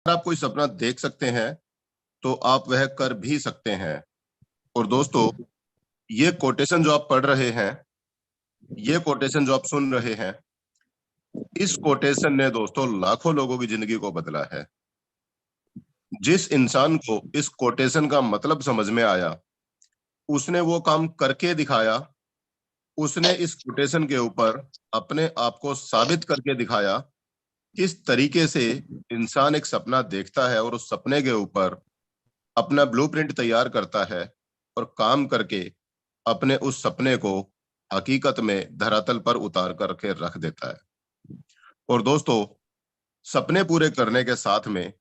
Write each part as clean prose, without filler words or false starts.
आप कोई सपना देख सकते हैं तो आप वह कर भी सकते हैं। और दोस्तों, ये कोटेशन जो आप पढ़ रहे हैं, ये कोटेशन जो आप सुन रहे हैं, इस कोटेशन ने दोस्तों लाखों लोगों की जिंदगी को बदला है। जिस इंसान को इस कोटेशन का मतलब समझ में आया, उसने वो काम करके दिखाया। उसने इस कोटेशन के ऊपर अपने आप को साबित करके दिखाया किस तरीके से इंसान एक सपना देखता है और उस सपने के ऊपर अपना ब्लूप्रिंट तैयार करता है और काम करके अपने उस सपने को हकीकत में धरातल पर उतार करके रख देता है। और दोस्तों, सपने पूरे करने के साथ में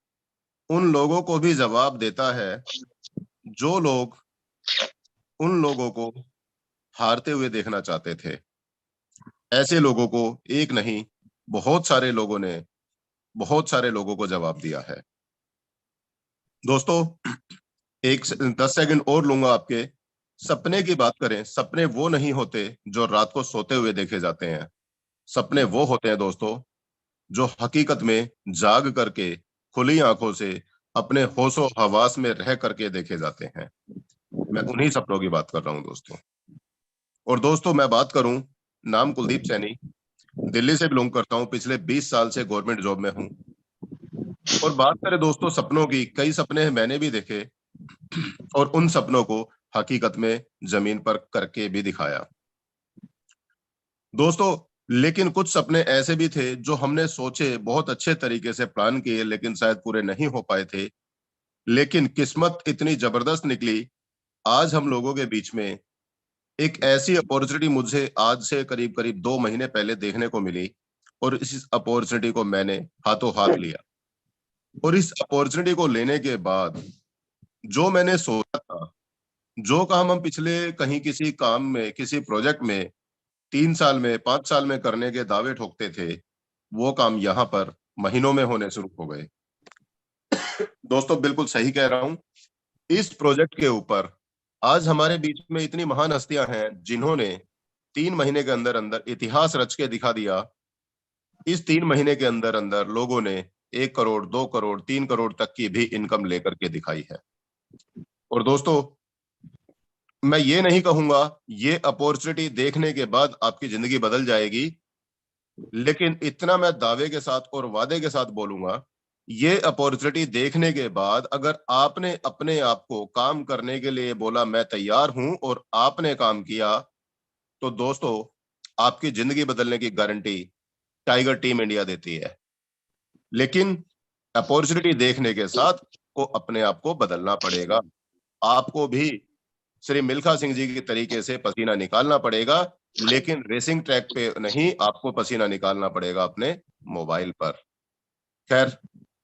उन लोगों को भी जवाब देता है जो लोग उन लोगों को हारते हुए देखना चाहते थे। ऐसे लोगों को एक नहीं, बहुत सारे लोगों ने बहुत सारे लोगों को जवाब दिया है। दोस्तों, 10 सेकंड और लूंगा आपके। सपने की बात करें, सपने वो नहीं होते जो रात को सोते हुए देखे जाते हैं। सपने वो होते हैं दोस्तों जो हकीकत में जाग करके खुली आंखों से अपने होशो हवास में रह करके देखे जाते हैं। मैं उन्हीं सपनों की बात कर रहा हूं दोस्तों। और दोस्तों, मैं बात करूं, नाम कुलदीप सैनी, दिल्ली से बिलोंग करता हूं, पिछले 20 साल से गवर्नमेंट जॉब में हूं। और बात करें दोस्तों सपनों की, कई सपने मैंने भी देखे और उन सपनों को हकीकत में जमीन पर करके भी दिखाया दोस्तों। लेकिन कुछ सपने ऐसे भी थे जो हमने सोचे, बहुत अच्छे तरीके से प्लान किए, लेकिन शायद पूरे नहीं हो पाए थे। लेकिन किस्मत इतनी जबरदस्त निकली, आज हम लोगों के बीच में एक ऐसी अपॉर्चुनिटी मुझे आज से करीब करीब 2 महीने पहले देखने को मिली। और इस अपॉर्चुनिटी को मैंने हाथों हाथ लिया। और इस अपॉर्चुनिटी को लेने के बाद जो मैंने सोचा था, जो काम हम पिछले कहीं किसी काम में, किसी प्रोजेक्ट में 3 साल में, 5 साल में करने के दावे ठोकते थे, वो काम यहाँ पर महीनों में होने शुरू हो गए। दोस्तों, बिल्कुल सही कह रहा हूं। इस प्रोजेक्ट के ऊपर आज हमारे बीच में इतनी महान हस्तियां हैं जिन्होंने 3 महीने के अंदर अंदर इतिहास रच के दिखा दिया। इस 3 महीने के अंदर अंदर लोगों ने 1 करोड़, 2 करोड़, 3 करोड़ तक की भी इनकम लेकर के दिखाई है। और दोस्तों, मैं ये नहीं कहूंगा ये अपॉर्चुनिटी देखने के बाद आपकी जिंदगी बदल जाएगी, लेकिन इतना मैं दावे के साथ और वादे के साथ बोलूंगा, ये अपॉर्चुनिटी देखने के बाद अगर आपने अपने आप को काम करने के लिए बोला मैं तैयार हूं और आपने काम किया, तो दोस्तों, आपकी जिंदगी बदलने की गारंटी टाइगर टीम इंडिया देती है। लेकिन अपॉर्चुनिटी देखने के साथ को अपने आप को बदलना पड़ेगा। आपको भी श्री मिल्खा सिंह जी के तरीके से पसीना निकालना पड़ेगा, लेकिन रेसिंग ट्रैक पे नहीं, आपको पसीना निकालना पड़ेगा अपने मोबाइल पर। खैर,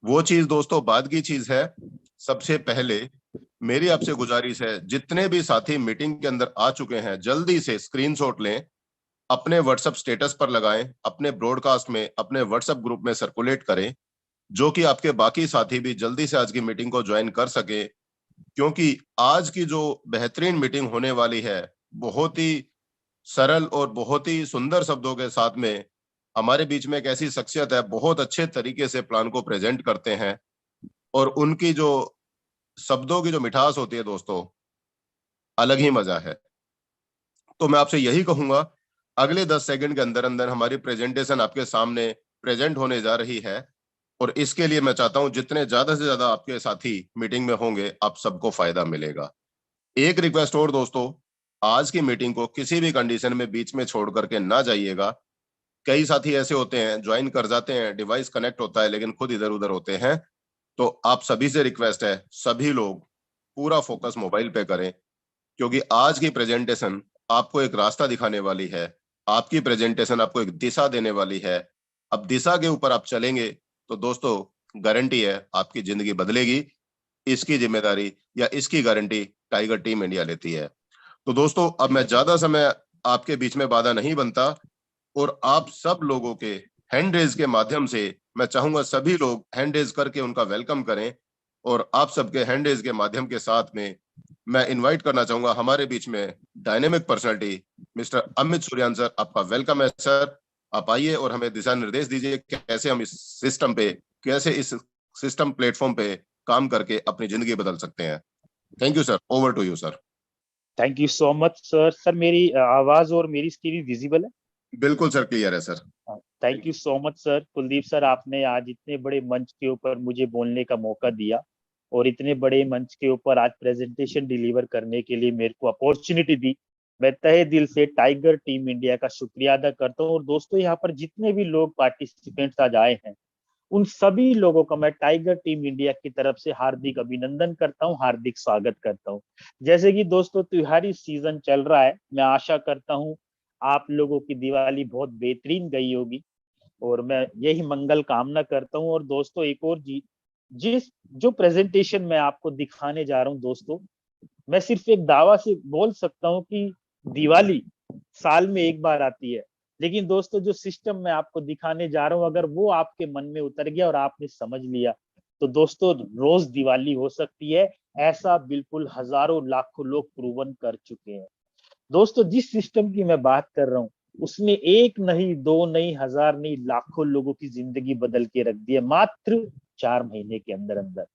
वो चीज दोस्तों बाद की चीज है। सबसे पहले मेरी आपसे गुजारिश है, जितने भी साथी मीटिंग के अंदर आ चुके हैं, जल्दी से स्क्रीनशॉट लें, अपने व्हाट्सएप स्टेटस पर लगाएं, अपने ब्रॉडकास्ट में, अपने व्हाट्सएप ग्रुप में सर्कुलेट करें, जो कि आपके बाकी साथी भी जल्दी से आज की मीटिंग को ज्वाइन कर सके। क्योंकि आज की जो बेहतरीन मीटिंग होने वाली है, बहुत ही सरल और बहुत ही सुंदर शब्दों के साथ में हमारे बीच में एक ऐसी शख्सियत है, बहुत अच्छे तरीके से प्लान को प्रेजेंट करते हैं। और उनकी जो शब्दों की जो मिठास होती है दोस्तों, अलग ही मजा है। तो मैं आपसे यही कहूंगा, अगले 10 सेकंड के अंदर अंदर हमारी प्रेजेंटेशन आपके सामने प्रेजेंट होने जा रही है। और इसके लिए मैं चाहता हूं जितने ज्यादा से ज्यादा आपके साथी मीटिंग में होंगे, आप सबको फायदा मिलेगा। एक रिक्वेस्ट और दोस्तों, आज की मीटिंग को किसी भी कंडीशन में बीच में छोड़ करके ना जाइएगा। कई साथी ऐसे होते हैं, ज्वाइन कर जाते हैं, डिवाइस कनेक्ट होता है, लेकिन खुद इधर उधर होते हैं। तो आप सभी से रिक्वेस्ट है, सभी लोग पूरा फोकस मोबाइल पे करें, क्योंकि आज की प्रेजेंटेशन आपको एक रास्ता दिखाने वाली है। आपकी प्रेजेंटेशन आपको एक दिशा देने वाली है। अब दिशा के ऊपर आप चलेंगे तो दोस्तों, गारंटी है आपकी जिंदगी बदलेगी। इसकी जिम्मेदारी या इसकी गारंटी टाइगर टीम इंडिया लेती है। तो दोस्तों, अब मैं ज्यादा समय आपके बीच में बाधा नहीं बनता, और आप सब लोगों के हैंड रेज के माध्यम से मैं चाहूंगा सभी लोग हैंड रेज करके उनका वेलकम करें। और आप सबके हैंड रेज के माध्यम के साथ में मैं इनवाइट करना चाहूंगा हमारे बीच में dynamic personality mister Amit Suryan sir. आपका वेलकम है सर। आप आइए और हमें दिशा निर्देश दीजिए कैसे हम इस सिस्टम पे, कैसे इस सिस्टम प्लेटफॉर्म पे काम करके अपनी जिंदगी बदल सकते हैं। Thank you sir, over to you sir. Thank you so much sir. Sir मेरी आवाज और मेरी स्क्रीन विजिबल है? बिल्कुल सर, क्लियर है sir. Thank you so much sir. Kuldeep sir, आपने आज इतने बड़े मंच के ऊपर मुझे बोलने का मौका दिया और इतने बड़े मंच के ऊपर आज प्रेजेंटेशन डिलीवर करने के लिए मेरे को अपॉर्चुनिटी दी। मैं तहे दिल से टाइगर टीम इंडिया का शुक्रिया अदा करता हूँ। और दोस्तों, यहाँ पर जितने भी लोग पार्टिसिपेंट्स आज आए हैं, उन सभी लोगों का मैं टाइगर टीम इंडिया की तरफ से हार्दिक अभिनंदन करता हूं, हार्दिक स्वागत करता हूं। जैसे कि दोस्तों त्योहारी सीजन चल रहा है, मैं आशा करता हूं आप लोगों की दिवाली बहुत बेहतरीन गई होगी और मैं यही मंगल कामना करता हूं। और दोस्तों, एक और जिस जो प्रेजेंटेशन मैं आपको दिखाने जा रहा हूं दोस्तों, मैं सिर्फ एक दावा से बोल सकता हूं कि दिवाली साल में एक बार आती है, लेकिन दोस्तों जो सिस्टम मैं आपको दिखाने जा रहा हूं, अगर वो आपके मन में उतर गया और आपने समझ लिया, तो दोस्तों रोज दिवाली हो सकती है। ऐसा बिल्कुल हजारों लाखों लोग प्रूवन कर चुके हैं। दोस्तों जिस सिस्टम की मैं बात कर रहा हूँ, उसने एक नहीं, दो नहीं, हजार नहीं, लाखों लोगों की जिंदगी बदल के रख दी है मात्र 4 महीने के अंदर अंदर।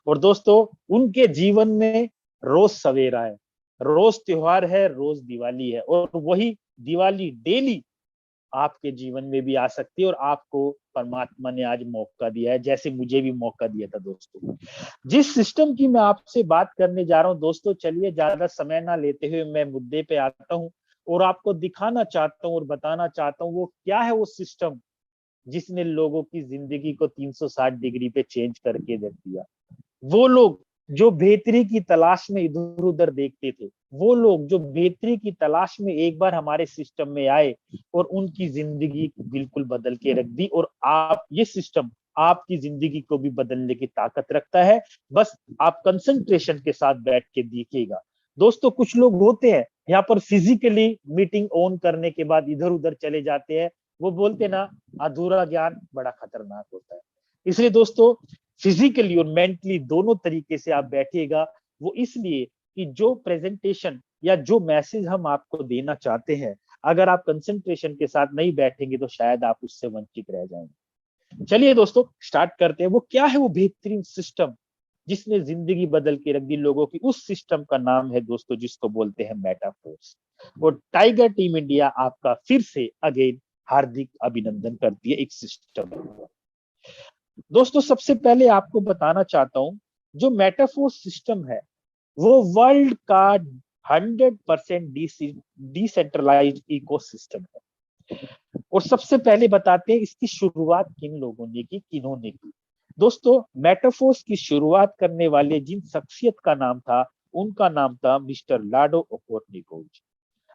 और दोस्तों उनके जीवन में रोज सवेरा है, रोज त्योहार है, रोज दिवाली है, और वही दिवाली डेली आपके जीवन में भी आ सकती है। और आपको परमात्मा ने आज मौका दिया है, जैसे मुझे भी मौका दिया था दोस्तों। जिस सिस्टम की मैं आपसे बात करने जा रहा हूं दोस्तों, चलिए ज्यादा समय ना लेते हुए मैं मुद्दे पे आता हूं और आपको दिखाना चाहता हूं और बताना चाहता हूं वो क्या है वो सिस्टम जिसने लोगों की जिंदगी को 360 डिग्री पे चेंज करके दे दिया। वो लोग जो बेहतरी की तलाश में इधर उधर देखते थे, वो लोग जो बेहतरी की तलाश में एक बार हमारे सिस्टम में आए और उनकी जिंदगी बिल्कुल बदल के रख दी। और आप ये सिस्टम आपकी जिंदगी को भी बदलने की ताकत रखता है, बस आप कंसंट्रेशन के साथ बैठ के देखिएगा। दोस्तों कुछ लोग होते हैं यहाँ पर फिजिकली मीटिंग ऑन करने के बाद इधर उधर चले जाते हैं, वो बोलते ना अधूरा ज्ञान बड़ा खतरनाक होता है। इसलिए दोस्तों फिजिकली और मेंटली दोनों तरीके से आप बैठिएगा। वो इसलिए कि जो प्रेजेंटेशन या जो मैसेज हम आपको देना चाहते हैं, अगर आप कंसंट्रेशन के साथ नहीं बैठेंगे तो शायद आप उससे वंचित रह जाएंगे। चलिए दोस्तों स्टार्ट करते हैं। वो क्या है वो बेहतरीन सिस्टम जिसने जिंदगी बदल के रख दी लोगों की? उस सिस्टम का नाम है दोस्तों जिसको बोलते हैं मेटाफोर्स। और टाइगर टीम इंडिया आपका फिर से अगेन हार्दिक अभिनंदन करती है इस सिस्टम को। दोस्तों सबसे पहले आपको बताना चाहता हूं, जो मेटाफोर सिस्टम है वो वर्ल्ड का 100% डिसेंट्रलाइज्ड इकोसिस्टम है। और सबसे पहले बताते हैं इसकी शुरुआत किन लोगों ने की, किन्होंने की। दोस्तों मेटाफोर्स की शुरुआत करने वाले जिन शख्सियत का नाम था, उनका नाम था मिस्टर लाडो ओकोर्निकोव।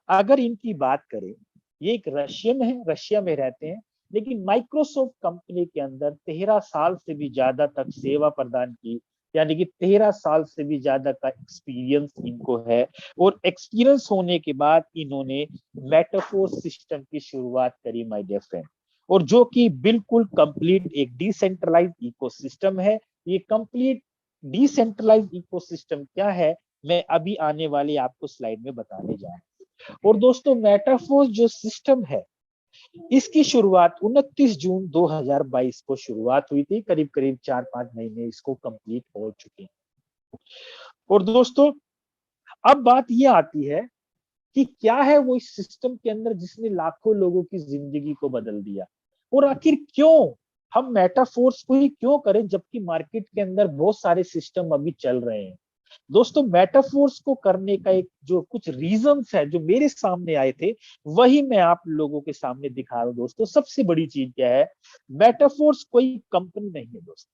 अगर इनकी बात करें, ये एक रशियन है, रशिया में रहते हैं, लेकिन माइक्रोसॉफ्ट कंपनी के अंदर 13 साल से भी ज्यादा तक सेवा प्रदान की, यानी कि 13 साल से भी ज्यादा का एक्सपीरियंस इनको है। और एक्सपीरियंस होने के बाद इन्होंने मेटाफोर सिस्टम की शुरुआत करी माय डियर फ्रेंड, और जो कि बिल्कुल कंप्लीट एक डिसेंट्रलाइज इकोसिस्टम है। ये कंप्लीट डिसेंट्रलाइज इकोसिस्टम क्या है, मैं अभी आने वाली आपको स्लाइड में बताने जा रहा हूं। और दोस्तों मेटाफोर जो सिस्टम है, इसकी शुरुआत 29 जून 2022 को शुरुआत हुई थी। करीब करीब 4-5 महीने इसको कंप्लीट हो चुके हैं। और दोस्तों अब बात ये आती है कि क्या है वो इस सिस्टम के अंदर जिसने लाखों लोगों की जिंदगी को बदल दिया, और आखिर क्यों हम मेटाफोर्स को ही क्यों करें जबकि मार्केट के अंदर बहुत सारे सिस्टम अभी चल रहे हैं। दोस्तों मेटाफोर्स को करने का एक जो कुछ रीजंस है जो मेरे सामने आए थे, वही मैं आप लोगों के सामने दिखा रहा हूं। दोस्तों सबसे बड़ी चीज क्या है, मेटाफोर्स कोई कंपनी नहीं है दोस्तों,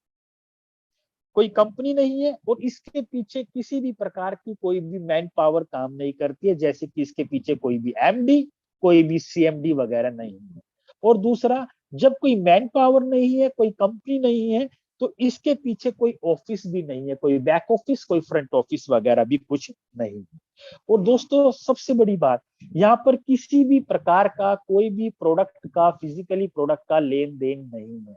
कोई कंपनी नहीं है, और इसके पीछे किसी भी प्रकार की कोई भी मैन पावर काम नहीं करती है, जैसे कि इसके पीछे कोई भी एमडी, कोई भी सीएमडी वगैरह नहीं है। और दूसरा, जब कोई मैन पावर नहीं है, कोई कंपनी नहीं है, तो इसके पीछे कोई ऑफिस भी नहीं है, कोई बैक ऑफिस, कोई फ्रंट ऑफिस वगैरह भी कुछ नहीं है। और दोस्तों सबसे बड़ी बात, यहाँ पर किसी भी प्रकार का कोई भी प्रोडक्ट का, फिजिकली प्रोडक्ट का लेन देन नहीं है।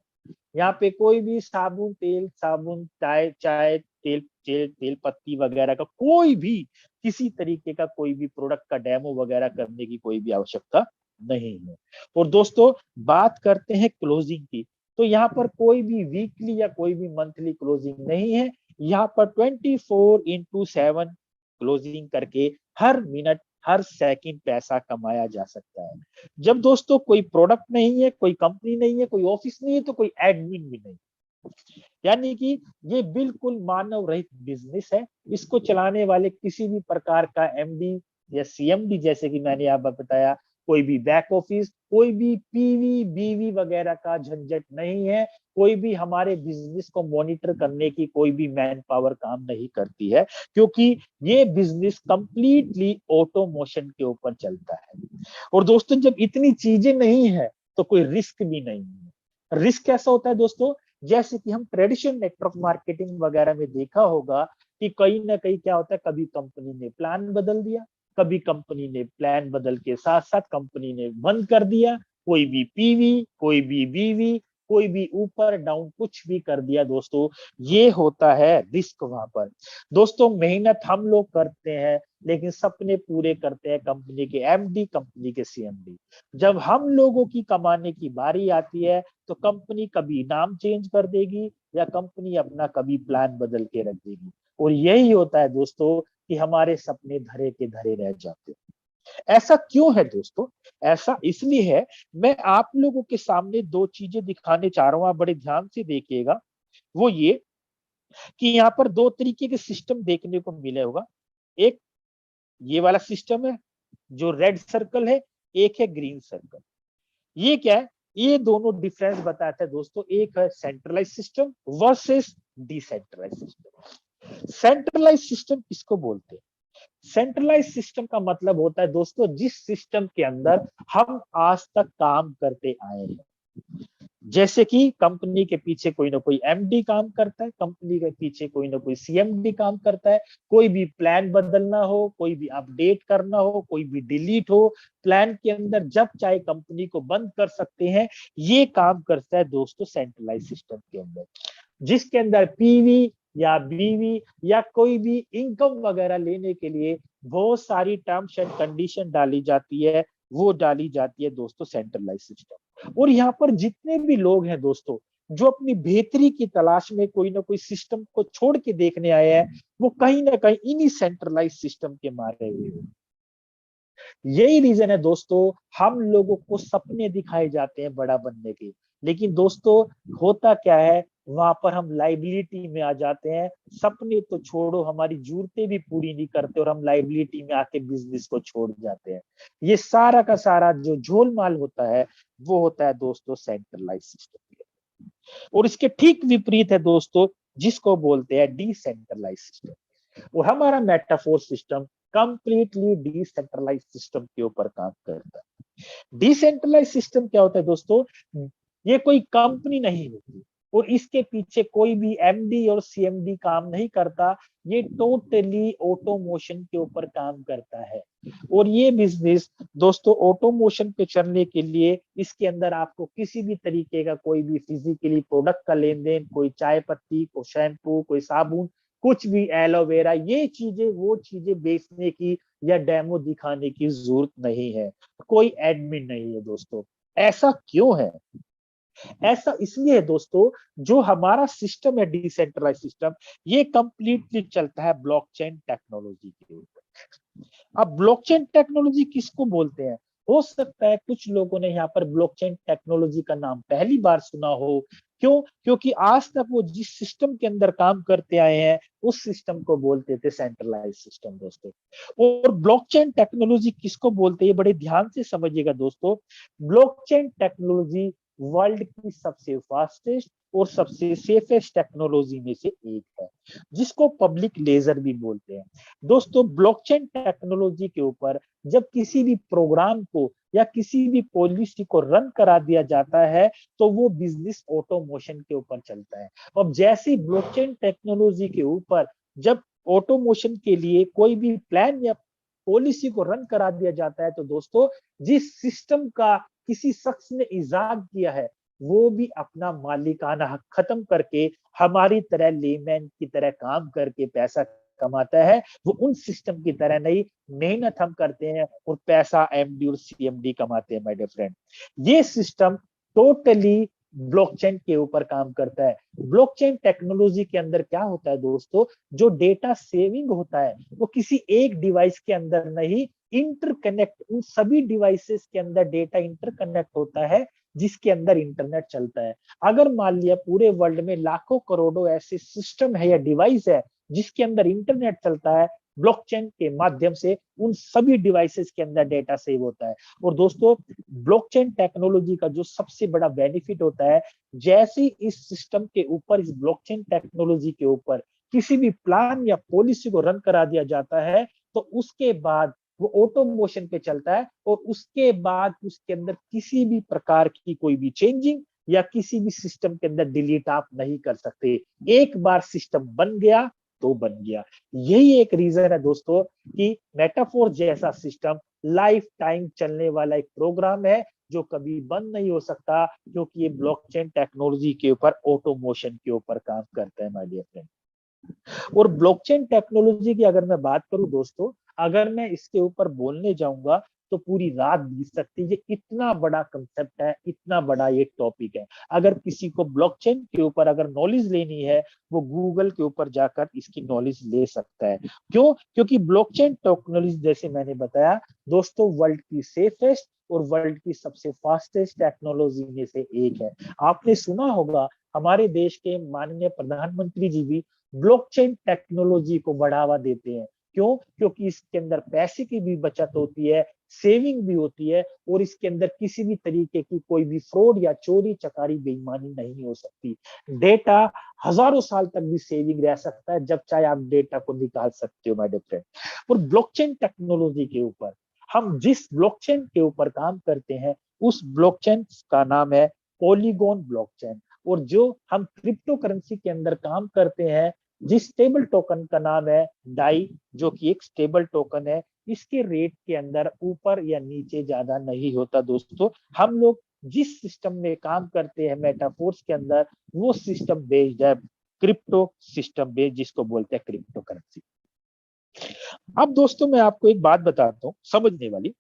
यहाँ पे कोई भी साबुन तेल, साबुन चाय, चाय तेल, तेल पत्ती वगैरह का कोई भी किसी तरीके का कोई भी प्रोडक्ट का डेमो वगैरह करने की कोई भी आवश्यकता नहीं है। और दोस्तों बात करते हैं क्लोजिंग की। तो यहाँ पर कोई भी वीकली या कोई भी मंथली क्लोजिंग नहीं है। यहाँ पर 24/7 क्लोजिंग करके हर मिनट हर सेकंड पैसा कमाया जा सकता है। जब दोस्तों कोई प्रोडक्ट नहीं है, कोई कंपनी नहीं है, कोई ऑफिस नहीं है, तो कोई एडमिन भी नहीं, यानी कि ये बिल्कुल मानव रहित बिजनेस है। इसको चलाने वाले किसी भी प्रकार का एमडी या सीएमडी, जैसे कि मैंने आपको बताया, कोई भी बैक ऑफिस, कोई भी पीवी बीवी वगैरह का झंझट नहीं है। कोई भी हमारे बिजनेस को मॉनिटर करने की कोई भी मैन पावर काम नहीं करती है, क्योंकि ये बिजनेस कंप्लीटली ऑटोमोशन के ऊपर चलता है। और दोस्तों जब इतनी चीजें नहीं है तो कोई रिस्क भी नहीं है। रिस्क कैसा होता है दोस्तों, जैसे कि हम ट्रेडिशनल नेटवर्क मार्केटिंग वगैरह में देखा होगा कि कहीं ना कहीं क्या होता है, कभी कंपनी ने प्लान बदल दिया, कभी कंपनी ने प्लान बदल के साथ साथ कंपनी ने बंद कर दिया, कोई भी पीवी, कोई भी बीवी, कोई भी ऊपर डाउन कुछ भी कर दिया दोस्तों। ये होता है रिस्क वहां पर। दोस्तों मेहनत हम लोग करते हैं, लेकिन सपने पूरे करते हैं कंपनी के एमडी, कंपनी के सीएमडी। जब हम लोगों की कमाने की बारी आती है तो कंपनी कभी नाम चेंज कर देगी या कंपनी अपना कभी प्लान बदल के रख देगी। और यही होता है दोस्तों कि हमारे सपने धरे के धरे रह जाते हैं। ऐसा क्यों है दोस्तों? ऐसा इसलिए है, मैं आप लोगों के सामने दो चीजें दिखाने चाह रहा हूं, आप बड़े ध्यान से देखिएगा। वो ये कि यहाँ पर दो तरीके के सिस्टम देखने को मिले होगा। एक ये वाला सिस्टम है जो रेड सर्कल है, एक है ग्रीन सर्कल। ये क्या है? ये दोनों डिफरेंस बताता है दोस्तों। एक है centralise system versus decentralise system. Centralise system किसको बोलते हैं? सेंट्रलाइज सिस्टम का मतलब होता है दोस्तों जिस सिस्टम के अंदर हम आज तक काम करते आए हैं। जैसे कि कंपनी के पीछे कोई ना कोई एमडी काम करता है, कंपनी के पीछे कोई ना कोई सीएमडी काम करता है। कोई भी प्लान बदलना हो, कोई भी अपडेट करना हो, कोई भी डिलीट हो, प्लान के अंदर जब चाहे कंपनी को बंद कर सकते हैं। ये काम करता है दोस्तों सेंट्रलाइज सिस्टम के अंदर, जिसके अंदर पीवी या बीवी या कोई भी इनकम वगैरह लेने के लिए बहुत सारी टर्म्स एंड कंडीशन डाली जाती है। वो डाली जाती है दोस्तों सेंट्रलाइज सिस्टम। और यहाँ पर जितने भी लोग हैं दोस्तों जो अपनी बेहतरी की तलाश में कोई ना कोई सिस्टम को छोड़ के देखने आए हैं, वो कहीं ना कहीं इन्हीं सेंट्रलाइज सिस्टम के मारे हुए हैं। यही रीजन है दोस्तों, हम लोगों को सपने दिखाए जाते हैं बड़ा बनने के, लेकिन दोस्तों होता क्या है, वहां पर हम लाइबिलिटी में आ जाते हैं। सपने तो छोड़ो, हमारी जरूरतें भी पूरी नहीं करते और हम लाइबिलिटी में आके बिजनेस को छोड़ जाते हैं। ये सारा का सारा जो झोलमाल होता है वो होता है दोस्तों सेंट्रलाइज सिस्टम। और इसके ठीक विपरीत है दोस्तों जिसको बोलते हैं डिसेंट्रलाइज सिस्टम। और हमारा metaphor system completely decentralise system के ऊपर काम करता है। डिसेंट्रलाइज सिस्टम क्या होता है दोस्तों? ये कोई कंपनी नहीं होती और इसके पीछे कोई भी एमडी और सीएमडी काम नहीं करता। ये टोटली ऑटोमोशन के ऊपर काम करता है। और ये बिजनेस दोस्तों ऑटोमोशन पे चलने के लिए इसके अंदर आपको किसी भी तरीके का कोई भी फिजिकली प्रोडक्ट का लेन देन, कोई चाय पत्ती, कोई शैम्पू, कोई साबुन, कुछ भी एलोवेरा, ये चीजें वो चीजें बेचने की या डेमो दिखाने की जरूरत नहीं है। कोई एडमिन नहीं है दोस्तों। ऐसा क्यों है? ऐसा इसलिए है दोस्तों, जो हमारा सिस्टम है डिसेंट्रलाइज सिस्टम, ये कंप्लीटली चलता है ब्लॉकचेन टेक्नोलॉजी के ऊपर। अब ब्लॉकचेन टेक्नोलॉजी किसको बोलते हैं? हो सकता है कुछ लोगों ने यहाँ पर ब्लॉकचेन टेक्नोलॉजी का नाम पहली बार सुना हो। क्यों? क्योंकि आज तक वो जिस सिस्टम के अंदर काम करते आए हैं उस सिस्टम को बोलते थे सेंट्रलाइज सिस्टम दोस्तों। और ब्लॉकचेन टेक्नोलॉजी किसको बोलते हैं बड़े ध्यान से समझिएगा दोस्तों। ब्लॉकचेन टेक्नोलॉजी वर्ल्ड की सबसे फास्टेस्ट और सबसे सेफेस्ट टेक्नोलॉजी में से एक है, जिसको पब्लिक लेजर भी बोलते हैं। दोस्तों ब्लॉकचेन टेक्नोलॉजी के ऊपर जब किसी भी प्रोग्राम को या किसी भी पॉलिसी को रन करा दिया जाता है तो वो बिजनेस ऑटोमोशन के ऊपर चलता है। अब जैसी ब्लॉकचेन टेक्नोलॉजी के ऊपर जब ऑटोमोशन के लिए कोई भी प्लान या पॉलिसी को रन करा दिया जाता है तो दोस्तों जिस सिस्टम का किसी शख्स ने इजाद किया है वो भी अपना मालिकाना हक खत्म करके हमारी तरह लेमैन की तरह काम करके पैसा कमाता है। वो उन सिस्टम की तरह नहीं, मेहनत हम करते हैं और पैसा एमडी और सीएमडी कमाते हैं माय डियर फ्रेंड। ये सिस्टम टोटली ब्लॉकचेन के ऊपर काम करता है। ब्लॉकचेन टेक्नोलॉजी के अंदर क्या होता है दोस्तों, जो डेटा सेविंग होता है वो किसी एक डिवाइस के अंदर नहीं, इंटरकनेक्ट, उन सभी डिवाइसेस के अंदर डेटा इंटरकनेक्ट होता है जिसके अंदर इंटरनेट चलता है। अगर मान लिया पूरे वर्ल्ड में लाखों करोड़ों ऐसे सिस्टम है या डिवाइस है जिसके अंदर इंटरनेट चलता है, ब्लॉकचेन के माध्यम से उन सभी डिवाइसेस के अंदर डेटा सेव होता है। और दोस्तों ब्लॉकचेन टेक्नोलॉजी का जो सबसे बड़ा बेनिफिट होता है, जैसे इस सिस्टम के ऊपर, इस ब्लॉकचेन टेक्नोलॉजी के ऊपर किसी भी प्लान या पॉलिसी को रन करा दिया जाता है तो उसके बाद वो ऑटो मोशन पे चलता है और उसके बाद उसके अंदर किसी भी प्रकार की कोई भी चेंजिंग या किसी भी सिस्टम के अंदर डिलीट आप नहीं कर सकते। एक बार सिस्टम बन गया तो बन गया। यही एक रीजन है दोस्तों कि मेटाफोर जैसा सिस्टम लाइफ टाइम चलने वाला एक प्रोग्राम है जो कभी बंद नहीं हो सकता, क्योंकि ये ब्लॉकचेन टेक्नोलॉजी के ऊपर, ऑटोमोशन के ऊपर काम करता है माय डियर फ्रेंड। और ब्लॉकचेन टेक्नोलॉजी की अगर मैं बात करूं दोस्तों, अगर मैं इसके ऊपर बोलने जाऊंगा तो पूरी रात बीत सकती है। ये इतना बड़ा कंसेप्ट है, इतना बड़ा ये टॉपिक है। अगर किसी को ब्लॉकचेन के ऊपर अगर नॉलेज लेनी है, वो गूगल के ऊपर जाकर इसकी नॉलेज ले सकता है। क्यों? क्योंकि ब्लॉकचेन टेक्नोलॉजी जैसे मैंने बताया दोस्तों, वर्ल्ड की सेफेस्ट और वर्ल्ड की सबसे फास्टेस्ट टेक्नोलॉजी में से एक है। आपने सुना होगा हमारे देश के माननीय प्रधानमंत्री जी भी ब्लॉकचेन टेक्नोलॉजी को बढ़ावा देते हैं। क्यों? क्योंकि इसके अंदर पैसे की भी बचत होती है, सेविंग भी होती है और इसके अंदर किसी भी तरीके की कोई भी फ्रॉड या चोरी चकारी बेईमानी नहीं हो सकती। डेटा हजारों साल तक भी सेविंग रह सकता है, जब चाहे आप डेटा को निकाल सकते हो माय डियर फ्रेंड। और ब्लॉकचेन टेक्नोलॉजी के ऊपर, हम जिस ब्लॉकचेन के ऊपर काम करते हैं उस ब्लॉकचेन का नाम है पॉलीगॉन ब्लॉकचेन। और जो हम क्रिप्टो करेंसी के अंदर काम करते हैं, जिस स्टेबल टोकन का नाम है डाई, जो कि एक स्टेबल टोकन है, इसके रेट के अंदर ऊपर या नीचे ज्यादा नहीं होता दोस्तों। हम लोग जिस सिस्टम में काम करते हैं मेटाफोर्स के अंदर, वो सिस्टम बेस्ड है क्रिप्टो सिस्टम बेस्ड, जिसको बोलते हैं क्रिप्टो करेंसी। अब दोस्तों मैं आपको एक बात बताता हूँ समझने वाली,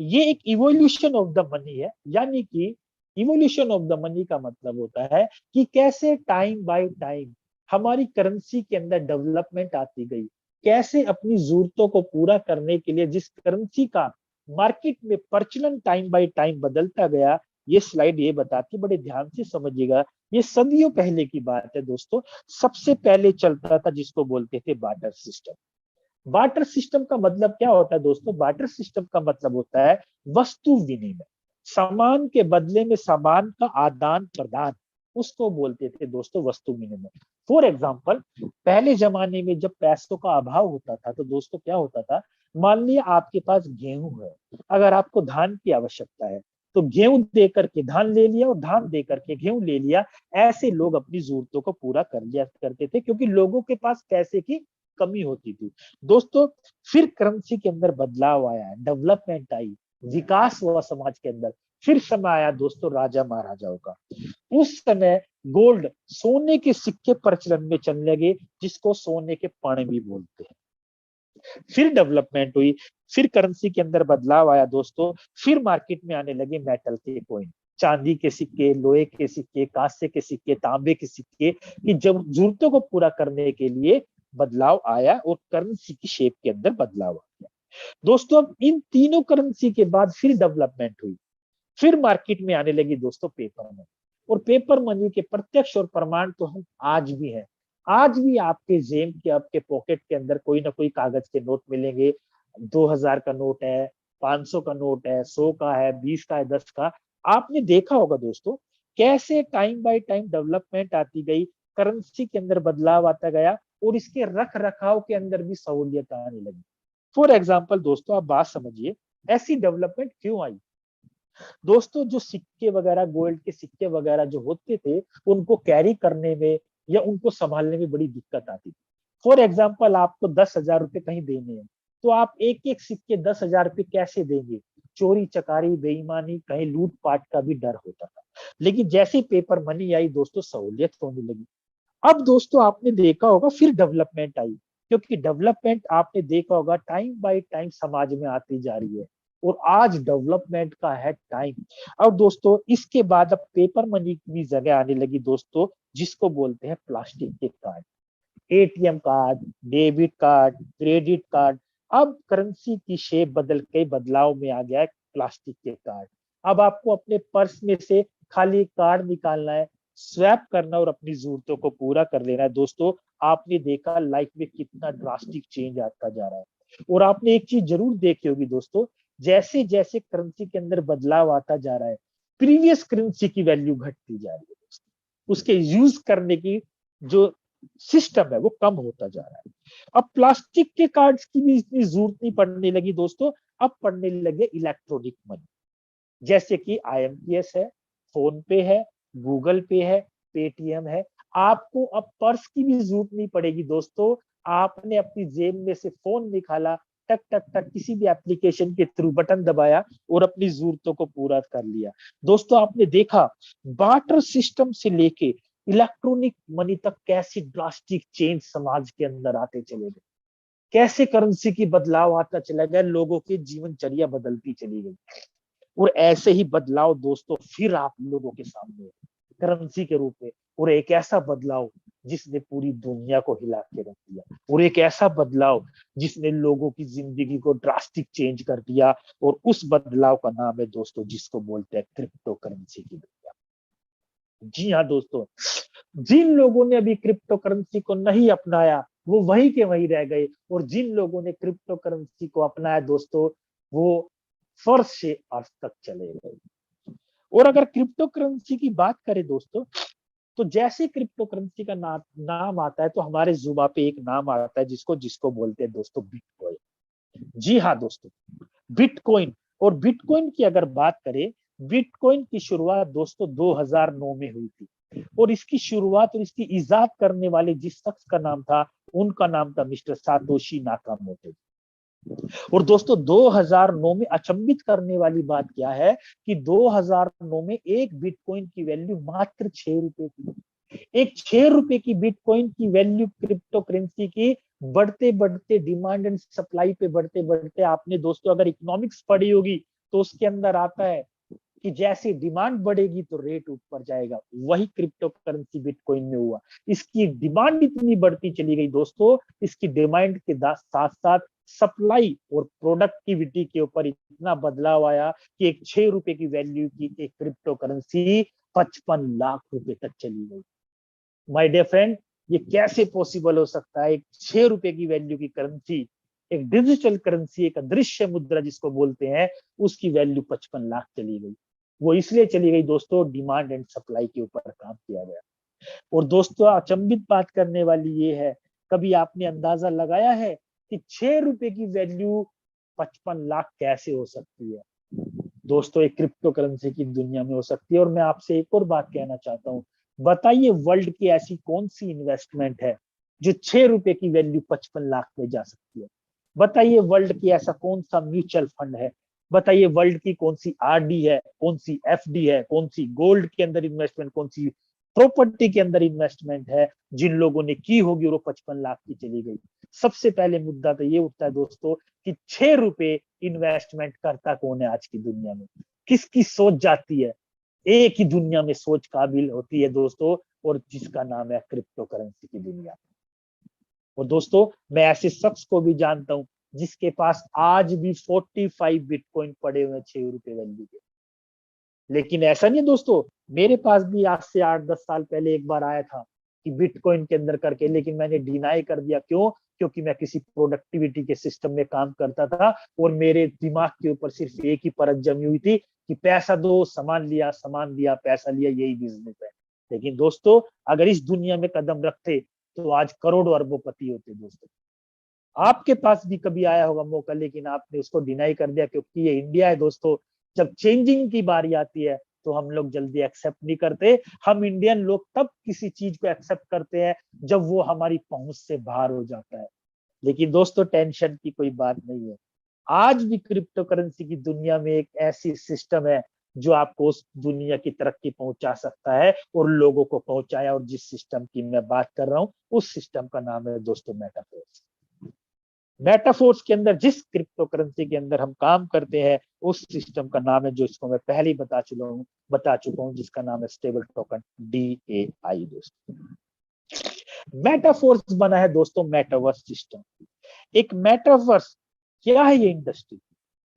ये एक इवोल्यूशन ऑफ द मनी है। यानी कि इवोल्यूशन ऑफ द मनी का मतलब होता है कि कैसे टाइम बाय टाइम हमारी करेंसी के अंदर डेवलपमेंट आती गई, कैसे अपनी जरूरतों को पूरा करने के लिए जिस करेंसी का मार्केट में प्रचलन टाइम बाय टाइम बदलता गया। ये स्लाइड ये बताती, बड़े ध्यान से समझिएगा, ये सदियों पहले की बात है दोस्तों। सबसे पहले चलता था जिसको बोलते थे बार्टर सिस्टम। बार्टर सिस्टम का मतलब क्या होता है दोस्तों? बार्टर सिस्टम का मतलब होता है वस्तु विनिमय, सामान के बदले में सामान का आदान प्रदान, उसको बोलते थे दोस्तों वस्तु विनिमय। फॉर एग्जाम्पल, पहले जमाने में जब पैसों का अभाव होता था तो दोस्तों क्या होता था, मान लिया आपके पास गेहूं है, अगर आपको धान की आवश्यकता है तो गेहूं दे करके धान ले लिया और धान दे करके गेहूं ले लिया। ऐसे लोग अपनी जरूरतों को पूरा कर लिया करते थे, क्योंकि लोगों के पास पैसे की कमी होती थी दोस्तों। फिर करेंसी के अंदर बदलाव आया, डेवलपमेंट आई, विकास हुआ समाज के अंदर। फिर समय आया दोस्तों राजा महाराजाओं का। उस समय गोल्ड, सोने के सिक्के प्रचलन में चलने लगे, जिसको सोने के पण भी बोलते हैं। फिर डेवलपमेंट हुई, फिर करेंसी के अंदर बदलाव आया दोस्तों। फिर मार्केट में आने लगे मेटल के कॉइन, चांदी के सिक्के, लोहे के सिक्के, कांसे के सिक्के, तांबे के सिक्के, कि जब जरूरतों को पूरा करने के लिए बदलाव आया और करेंसी की शेप के अंदर बदलाव आ गया दोस्तों। अब इन तीनों करेंसी के बाद फिर डेवलपमेंट हुई, फिर मार्केट में आने लगी दोस्तों पेपर मनी। और पेपर मनी के प्रत्यक्ष और प्रमाण तो हम आज भी हैं। आज भी आपके जेब के, आपके पॉकेट के अंदर कोई ना कोई कागज के नोट मिलेंगे। 2000 का नोट है, 500 का नोट है, 100 का है, 20 का है, 10 का। आपने देखा होगा दोस्तों कैसे टाइम बाय टाइम डेवलपमेंट आती गई, करेंसी के अंदर बदलाव आता गया और इसके रख रखाव के अंदर भी सहूलियत आने लगी। फॉर एग्जाम्पल दोस्तों आप बात समझिए, ऐसी डेवलपमेंट क्यों आई दोस्तों? जो सिक्के वगैरह, गोल्ड के सिक्के वगैरह जो होते थे, उनको कैरी करने में या उनको संभालने में बड़ी दिक्कत आती थी। फॉर एग्जाम्पल, आपको 10,000 रुपए कहीं देने हैं तो आप एक एक सिक्के 10,000 रुपए कैसे देंगे? चोरी चकारी, बेईमानी, कहीं लूटपाट का भी डर होता था। लेकिन जैसे पेपर मनी आई दोस्तों, सहूलियत होने लगी। अब दोस्तों आपने देखा होगा फिर डेवलपमेंट आई, क्योंकि डेवलपमेंट आपने देखा होगा टाइम बाय टाइम समाज में आती जा रही है। और आज डेवलपमेंट का है टाइम। और दोस्तों इसके बाद अब पेपर मनी की भी जगह आने लगी दोस्तों, जिसको बोलते हैं प्लास्टिक के card, ATM card, debit card, credit card. अब करेंसी की शेप बदल के बदलाव में आ गया है प्लास्टिक के कार्ड। अब आपको अपने पर्स में से खाली कार्ड निकालना है, स्वैप करना और अपनी जरूरतों को पूरा कर लेना है। दोस्तों आपने देखा लाइफ में कितना ड्रास्टिक चेंज आता जा रहा है। और आपने एक चीज जरूर देखी होगी दोस्तों, जैसे जैसे करेंसी के अंदर बदलाव आता जा रहा है, प्रीवियस करेंसी की वैल्यू घटती जा रही है दोस्तों, उसके यूज करने की जो सिस्टम है वो कम होता जा रहा है। अब प्लास्टिक के कार्ड्स की भी इतनी जरूरत नहीं पड़ने लगी दोस्तों, अब पड़ने लगे इलेक्ट्रॉनिक मनी, जैसे कि आईएमपीएस है, फोन पे है, गूगल पे है, पेटीएम है। आपको अब पर्स की भी जरूरत नहीं पड़ेगी दोस्तों, आपने अपनी जेब में से फोन निकाला, टक टक टक किसी भी एप्लीकेशन के थ्रू बटन दबाया और अपनी जरूरतों को पूरा कर लिया। दोस्तों आपने देखा बार्टर सिस्टम से लेके इलेक्ट्रॉनिक मनी तक कैसी ड्रास्टिक चेंज समाज के अंदर आते चले गए, कैसे करेंसी की बदलाव आता चला गया, लोगों की जीवनचर्या बदलती चली गई। और ऐसे ही बदलाव दोस्तों फिर आप लोगों के सामने करेंसी के रूप में, और एक ऐसा बदलाव जिसने पूरी दुनिया को हिला के रख दिया, और एक ऐसा बदलाव जिसने लोगों की जिंदगी को ड्रास्टिक चेंज कर दिया। और उस बदलाव का नाम है दोस्तों जिसको बोलते हैं क्रिप्टो करेंसी की दुनिया। जी हाँ दोस्तों, जिन लोगों ने अभी क्रिप्टो करेंसी को नहीं अपनाया वो वहीं के वहीं रह गए, और जिन लोगों ने क्रिप्टो करेंसी को अपनाया दोस्तों वो फर्श से अर्श तक चले गए। और अगर क्रिप्टो करेंसी की बात करें दोस्तों, तो जैसे क्रिप्टो करेंसी का नाम आता है तो हमारे जुबा पे एक नाम आता है जिसको जिसको बोलते हैं दोस्तों बिटकॉइन। जी हाँ दोस्तों, बिटकॉइन। और बिटकॉइन की अगर बात करें, बिटकॉइन की शुरुआत दोस्तों 2009 में हुई थी, और इसकी शुरुआत और इसकी इजाद करने वाले जिस शख्स का नाम था, उनका नाम था मिस्टर सातोशी नाकामोटो। और दोस्तों 2009 में अचंभित करने वाली बात क्या है कि 2009 में एक बिटकॉइन की वैल्यू मात्र 6 रुपए थी। एक 6 रुपए की बिटकॉइन की वैल्यू क्रिप्टो करेंसी की बढ़ते बढ़ते डिमांड एंड सप्लाई पे बढ़ते बढ़ते, आपने दोस्तों अगर इकोनॉमिक्स पढ़ी होगी तो उसके अंदर आता है कि जैसे डिमांड बढ़ेगी तो रेट ऊपर जाएगा। वही क्रिप्टो करेंसी बिटकॉइन में हुआ, इसकी डिमांड इतनी बढ़ती चली गई दोस्तों, इसकी डिमांड के साथ साथ सप्लाई और प्रोडक्टिविटी के ऊपर इतना बदलाव आया कि एक 6 रुपए की वैल्यू की एक क्रिप्टो करेंसी 55 लाख रुपए तक चली गई। माय डियर फ्रेंड, ये कैसे पॉसिबल हो सकता है? एक 6 रुपए की वैल्यू की करेंसी, एक डिजिटल करेंसी, एक अदृश्य मुद्रा जिसको बोलते हैं, उसकी वैल्यू 55 लाख चली गई। वो इसलिए चली गई दोस्तों, डिमांड एंड सप्लाई के ऊपर काम किया गया। और दोस्तों अचंभित बात करने वाली ये है, कभी आपने अंदाजा लगाया है कि 6 रुपए की वैल्यू 55 लाख कैसे हो सकती है? दोस्तों एक क्रिप्टो करेंसी की दुनिया में हो सकती है। और मैं आपसे एक और बात कहना चाहता हूँ, बताइए वर्ल्ड की ऐसी कौन सी इन्वेस्टमेंट है जो 6 रुपए की वैल्यू 55 लाख में जा सकती है? बताइए वर्ल्ड की ऐसा कौन सा म्यूचुअल फंड है? बताइए वर्ल्ड की कौन सी आरडी है, कौन सी एफडी है, कौन सी गोल्ड के अंदर इन्वेस्टमेंट, कौन सी प्रॉपर्टी के अंदर इन्वेस्टमेंट है जिन लोगों ने की होगी और वो 55 लाख की चली गई? सबसे पहले मुद्दा तो ये उठता है दोस्तों कि 6 रुपए इन्वेस्टमेंट करता कौन है आज की दुनिया में? किसकी सोच जाती है? एक ही दुनिया में सोच काबिल होती है दोस्तों, और जिसका नाम है क्रिप्टो करेंसी की दुनिया। और दोस्तों मैं ऐसे शख्स को भी जानता हूं जिसके पास आज भी 45 बिटकॉइन पड़े हुए 6 रुपए वैल्यू के। लेकिन ऐसा नहीं दोस्तों, मेरे पास भी आज से 8-10 साल पहले एक बार आया था कि बिटकॉइन के अंदर करके, लेकिन मैंने डिनाई कर दिया। क्यों? क्योंकि मैं किसी प्रोडक्टिविटी के सिस्टम में काम करता था और मेरे दिमाग के ऊपर सिर्फ एक ही परत जमी हुई थी कि पैसा दो, सामान लिया, सामान दिया, पैसा लिया, यही बिजनेस है। लेकिन दोस्तों अगर इस दुनिया में कदम रखते तो आज करोड़ों अरबोपति होते दोस्तों। आपके पास भी कभी आया होगा मौका, लेकिन आपने उसको डिनाई कर दिया, क्योंकि ये इंडिया है दोस्तों। जब चेंजिंग की बारी आती है तो हम लोग जल्दी एक्सेप्ट नहीं करते। हम इंडियन लोग तब किसी चीज को एक्सेप्ट करते हैं जब वो हमारी पहुंच से बाहर हो जाता है। लेकिन दोस्तों टेंशन की कोई बात नहीं है, आज भी क्रिप्टो करेंसी की दुनिया में एक ऐसी सिस्टम है जो आपको उस दुनिया की तरक्की पहुंचा सकता है और लोगों को पहुंचाया। और जिस सिस्टम की मैं बात कर रहा हूं उस सिस्टम का नाम है दोस्तों मेटावर्स। मेटाफोर्स के अंदर जिस क्रिप्टो करेंसी के अंदर हम काम करते हैं उस सिस्टम का नाम है, जो इसको मैं पहले ही बता चुका हूं, जिसका नाम है स्टेबल टोकन DAI। दोस्तों मेटाफोर्स बना है दोस्तों मेटावर्स सिस्टम। एक मेटावर्स क्या है ये इंडस्ट्री?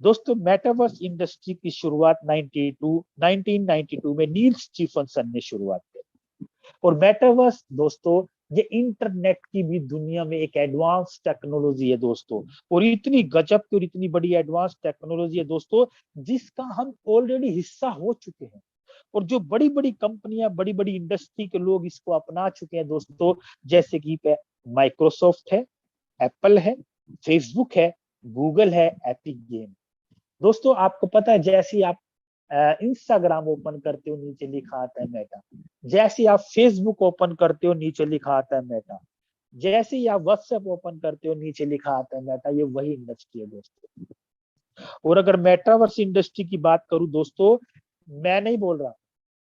दोस्तों मेटावर्स इंडस्ट्री की शुरुआत 1992 में नील स्टीफनसन ने शुरुआत की। और मेटावर्स दोस्तों ये इंटरनेट की भी दुनिया में एक एडवांस टेक्नोलॉजी है दोस्तों, और इतनी गजब की और इतनी बड़ी एडवांस टेक्नोलॉजी है दोस्तों, जिसका हम ऑलरेडी हिस्सा हो चुके हैं। और जो बड़ी बड़ी कंपनियां, बड़ी बड़ी इंडस्ट्री के लोग इसको अपना चुके हैं दोस्तों, जैसे कि माइक्रोसॉफ्ट है, एप्पल है, फेसबुक है, गूगल है, एपिक गेम। दोस्तों आपको पता है, जैसे आप इंस्टाग्राम ओपन करते हो नीचे लिखा आता है मेटा, जैसे आप फेसबुक ओपन करते हो नीचे लिखा आता है मेटा, जैसे ही आप व्हाट्सएप ओपन करते हो नीचे लिखा आता है मेटा, ये वही इंडस्ट्री है दोस्तों। और अगर मेटावर्स इंडस्ट्री की बात करूं दोस्तों, मैं नहीं बोल रहा,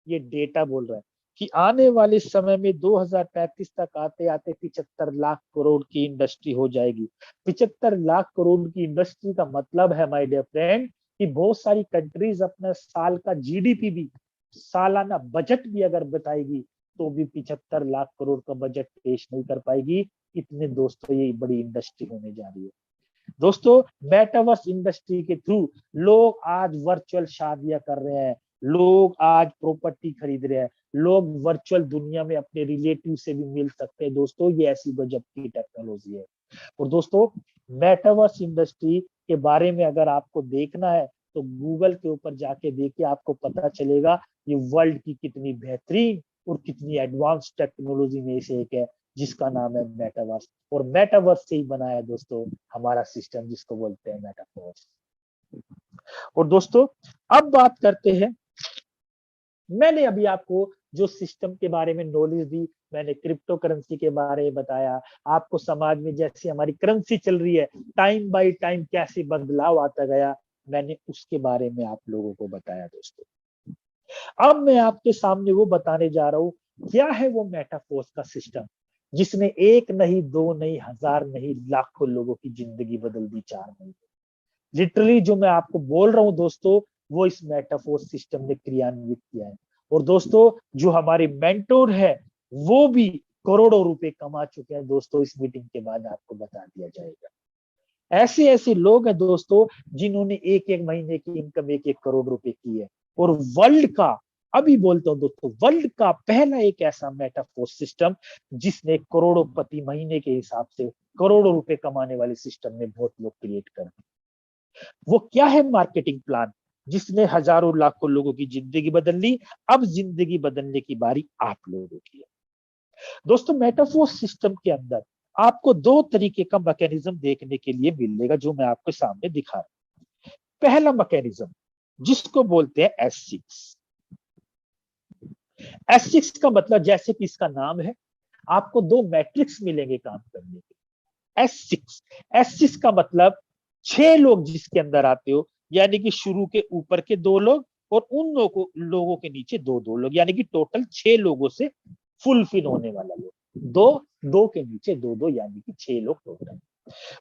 ये डेटा बोल रहा है कि आने वाले समय में 2035 तक आते आते 75 लाख करोड़ की इंडस्ट्री हो जाएगी। 75 लाख करोड़ की इंडस्ट्री का मतलब है माय डियर फ्रेंड कि बहुत सारी कंट्रीज अपना साल का जीडीपी भी, सालाना बजट भी अगर बताएगी तो भी 75 लाख करोड़ का बजट पेश नहीं कर पाएगी। इतने दोस्तों ये बड़ी इंडस्ट्री होने जा रही है। दोस्तों मेटावर्स इंडस्ट्री के थ्रू लोग आज वर्चुअल शादियां कर रहे हैं, लोग आज प्रॉपर्टी खरीद रहे हैं, लोग वर्चुअल दुनिया में अपने रिलेटिव से भी मिल सकते हैं। दोस्तों ये ऐसी गजब की टेक्नोलॉजी है। और दोस्तों मेटावर्स इंडस्ट्री के बारे में अगर आपको देखना है तो गूगल के ऊपर जाके देखिए, आपको पता चलेगा ये वर्ल्ड की कितनी बेहतरीन और कितनी एडवांस टेक्नोलॉजी में से एक है, जिसका नाम है मेटावर्स। और मेटावर्स से ही बना है दोस्तों हमारा सिस्टम, जिसको बोलते हैं मेटावर्स। और दोस्तों अब बात करते हैं, मैंने अभी आपको जो सिस्टम के बारे में नॉलेज दी, मैंने क्रिप्टो करेंसी के बारे में बताया, आपको समाज में जैसे हमारी करेंसी चल रही है, टाइम बाय टाइम कैसे बदलाव आता गया, मैंने उसके बारे में आप लोगों को बताया दोस्तों। अब मैं आपके सामने वो बताने जा रहा हूं, क्या है वो मेटाफोर्स का सिस्टम, जिसने एक नहीं, दो नहीं, हजार नहीं, लाखों लोगों की जिंदगी बदल दी 4 महीने। लिटरली जो मैं आपको बोल रहा हूं दोस्तों, वो इस मेटाफोर्स सिस्टम ने क्रियान्वित किया है। और दोस्तों जो हमारे मेंटोर है वो भी करोड़ों रुपए कमा चुके हैं दोस्तों, इस मीटिंग के बाद आपको बता दिया जाएगा। ऐसे ऐसे लोग हैं दोस्तों जिन्होंने एक एक महीने की इनकम 1-1 करोड़ रुपए की है। और वर्ल्ड का, अभी बोलता हूं दोस्तों, वर्ल्ड का पहला एक ऐसा मेटाफोर्स सिस्टम जिसने करोड़ोंपति महीने के हिसाब से करोड़ों रुपए कमाने वाले सिस्टम ने बहुत लोग क्रिएट कर दिए। वो क्या है मार्केटिंग प्लान जिसने हजारों लाखों लोगों की जिंदगी बदल ली। अब जिंदगी बदलने की बारी आप लोगों की है। दोस्तों मेटाफोर्स सिस्टम के अंदर आपको 2 तरीके का मैकेनिज्म देखने के लिए मिलेगा, जो मैं आपके सामने दिखा रहा हूं। पहला मैकेनिज्म जिसको बोलते हैं S6। S6 का मतलब जैसे कि इसका नाम है, आपको 2 मैट्रिक्स मिलेंगे काम करने के। S6 का मतलब 6 लोग जिसके अंदर आते हो, यानी कि शुरू के ऊपर के 2 लोग और उन लोगों के नीचे 2-2 लोग, यानी कि टोटल 6 लोगों से फुलफिल होने वाला लोग। 2 के नीचे 2-2, यानी कि 6 लोग टोटल।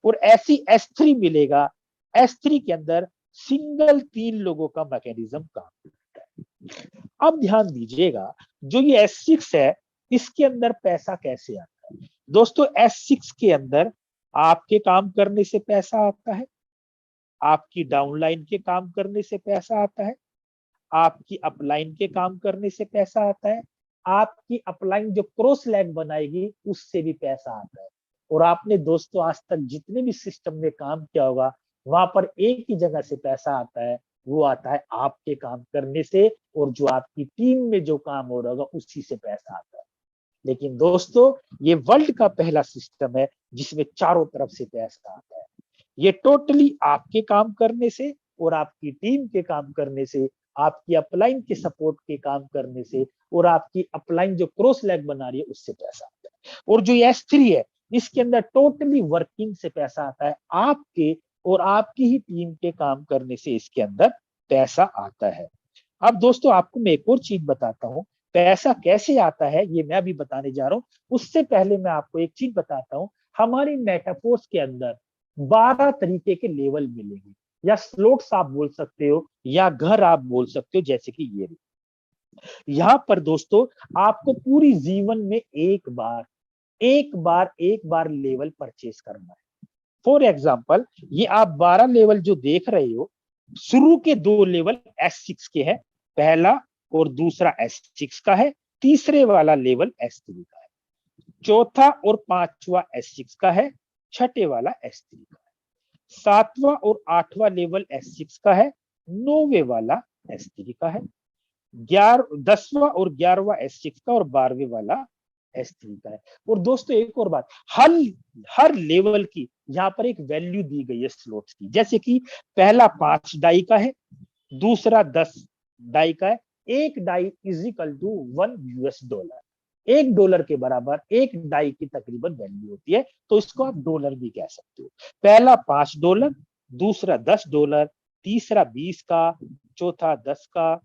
और ऐसी S3 मिलेगा। S3 के अंदर सिंगल 3 लोगों का मैकेनिज्म काम करता है। अब ध्यान दीजिएगा, जो ये S6 है इसके अंदर पैसा कैसे आता है। दोस्तों S6 के अंदर आपके काम करने से पैसा आता है, आपकी डाउनलाइन के काम करने से पैसा आता है, आपकी अपलाइन के काम करने से पैसा आता है, आपकी अपलाइन जो क्रॉस लैग बनाएगी उससे भी पैसा आता है। और आपने दोस्तों आज तक जितने भी सिस्टम में काम किया होगा, वहां पर एक ही जगह से पैसा आता है, वो आता है आपके काम करने से, और जो आपकी टीम में जो काम हो रहा होगा उसी से पैसा आता है। लेकिन दोस्तों ये वर्ल्ड का पहला सिस्टम है जिसमें चारों तरफ से पैसा आता है। ये टोटली आपके काम करने से और आपकी टीम के काम करने से, आपकी अपलाइन के सपोर्ट के काम करने से, और आपकी अपलाइन जो क्रॉस लैग बना रही है उससे पैसा आता है। और जो S3 है इसके अंदर टोटली वर्किंग से पैसा आता है, आपके और आपकी ही टीम के काम करने से इसके अंदर पैसा आता है। अब दोस्तों आपको मैं एक और चीज बताता हूं, पैसा कैसे आता है ये मैं अभी बताने जा रहा हूं। उससे पहले मैं आपको एक चीज बताता हूं, हमारी मेटाफोर्स के अंदर 12 तरीके के लेवल मिलेंगे, या स्लोट्स आप बोल सकते हो, या घर आप बोल सकते हो, जैसे कि ये। यहां पर दोस्तों आपको पूरी जीवन में एक बार लेवल परचेस करना है। फॉर एग्जाम्पल, ये आप 12 लेवल जो देख रहे हो, शुरू के 2 लेवल S6 के हैं, पहला और दूसरा S6 का है, तीसरे वाला लेवल S3 का है, चौथा और पांचवा S6 का है, छठे वाला S3 का है, सातवां और आठवां लेवल S6 का है, नौवे वाला S3 का है, 10वां और 11वां S6 का, और 12वें वाला S3 का है। और दोस्तों एक और बात, हर लेवल की यहाँ पर एक वैल्यू दी गई है स्लॉट्स की, जैसे कि पहला 5 डाई का है, दूसरा 10 डाई का है, एक डाई इज इक्वल टू $1, $1 के बराबर एक डाई की तकरीबन वैल्यू होती है, तो इसको आप डॉलर भी कह सकते हो। पहला $5, दूसरा $10, तीसरा 20 का, चौथा 10 का,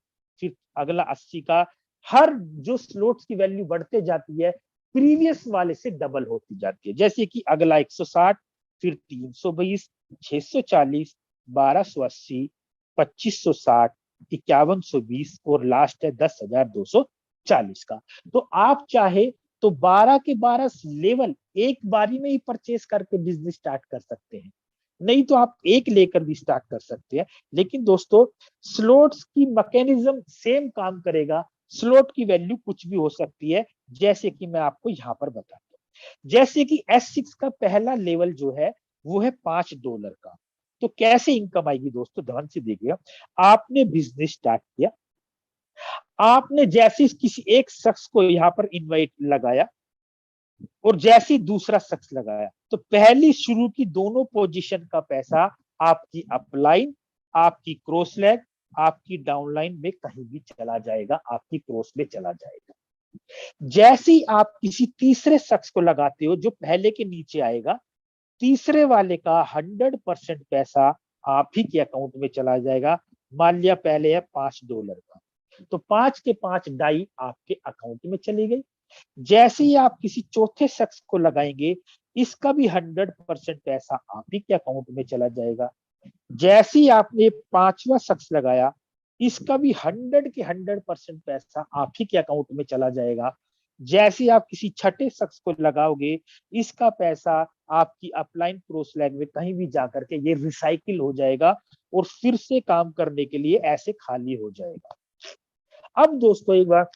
फिर अगला 80 का। हर जो स्लॉट्स की वैल्यू बढ़ते जाती है, प्रीवियस वाले से डबल होती जाती है, जैसे कि अगला 160, फिर 320, 640, 1280, 2560, 5120 और लास्ट है 10,240 का। तो आप चाहे तो 12 के 12 लेवल एक बारी में ही परचेस करके बिजनेस स्टार्ट कर सकते हैं, नहीं तो आप एक लेकर भी स्टार्ट कर सकते हैं। लेकिन दोस्तों स्लॉट्स की मैकेनिज्म सेम काम करेगा, स्लॉट की वैल्यू कुछ भी हो सकती है, जैसे कि मैं आपको यहां पर बताता हूं। जैसे कि S6 का पहला लेवल जो है वो है $5 का। तो कैसे इनकम आएगी दोस्तों, ध्यान से देखिएगा। आपने बिजनेस स्टार्ट किया, आपने जैसे किसी एक शख्स को यहाँ पर इनवाइट लगाया, और जैसे ही दूसरा शख्स लगाया, तो पहली शुरू की दोनों पोजीशन का पैसा आपकी अपलाइन, आपकी क्रॉस लेग, आपकी डाउनलाइन में कहीं भी चला जाएगा, आपकी क्रॉस में चला जाएगा। जैसे ही आप किसी तीसरे शख्स को लगाते हो जो पहले के नीचे आएगा, तीसरे वाले का 100% पैसा आप ही के अकाउंट में चला जाएगा। मान लिया पहले है $5 का, तो 5 के 5 डाई आपके अकाउंट में चली गई। जैसे ही आप किसी चौथे शख्स को लगाएंगे, इसका भी 100% पैसा आप ही के अकाउंट में चला जाएगा। जैसे ही आपने पांचवा शख्स लगाया, इसका भी 100 के 100% पैसा आप ही के अकाउंट में चला जाएगा। जैसे ही आप किसी छठे शख्स को लगाओगे, इसका पैसा आपकी अपलाइन क्रॉस लेग में कहीं भी जाकर के ये रिसाइकिल हो जाएगा, और फिर से काम करने के लिए ऐसे खाली हो जाएगा। अब दोस्तों एक बार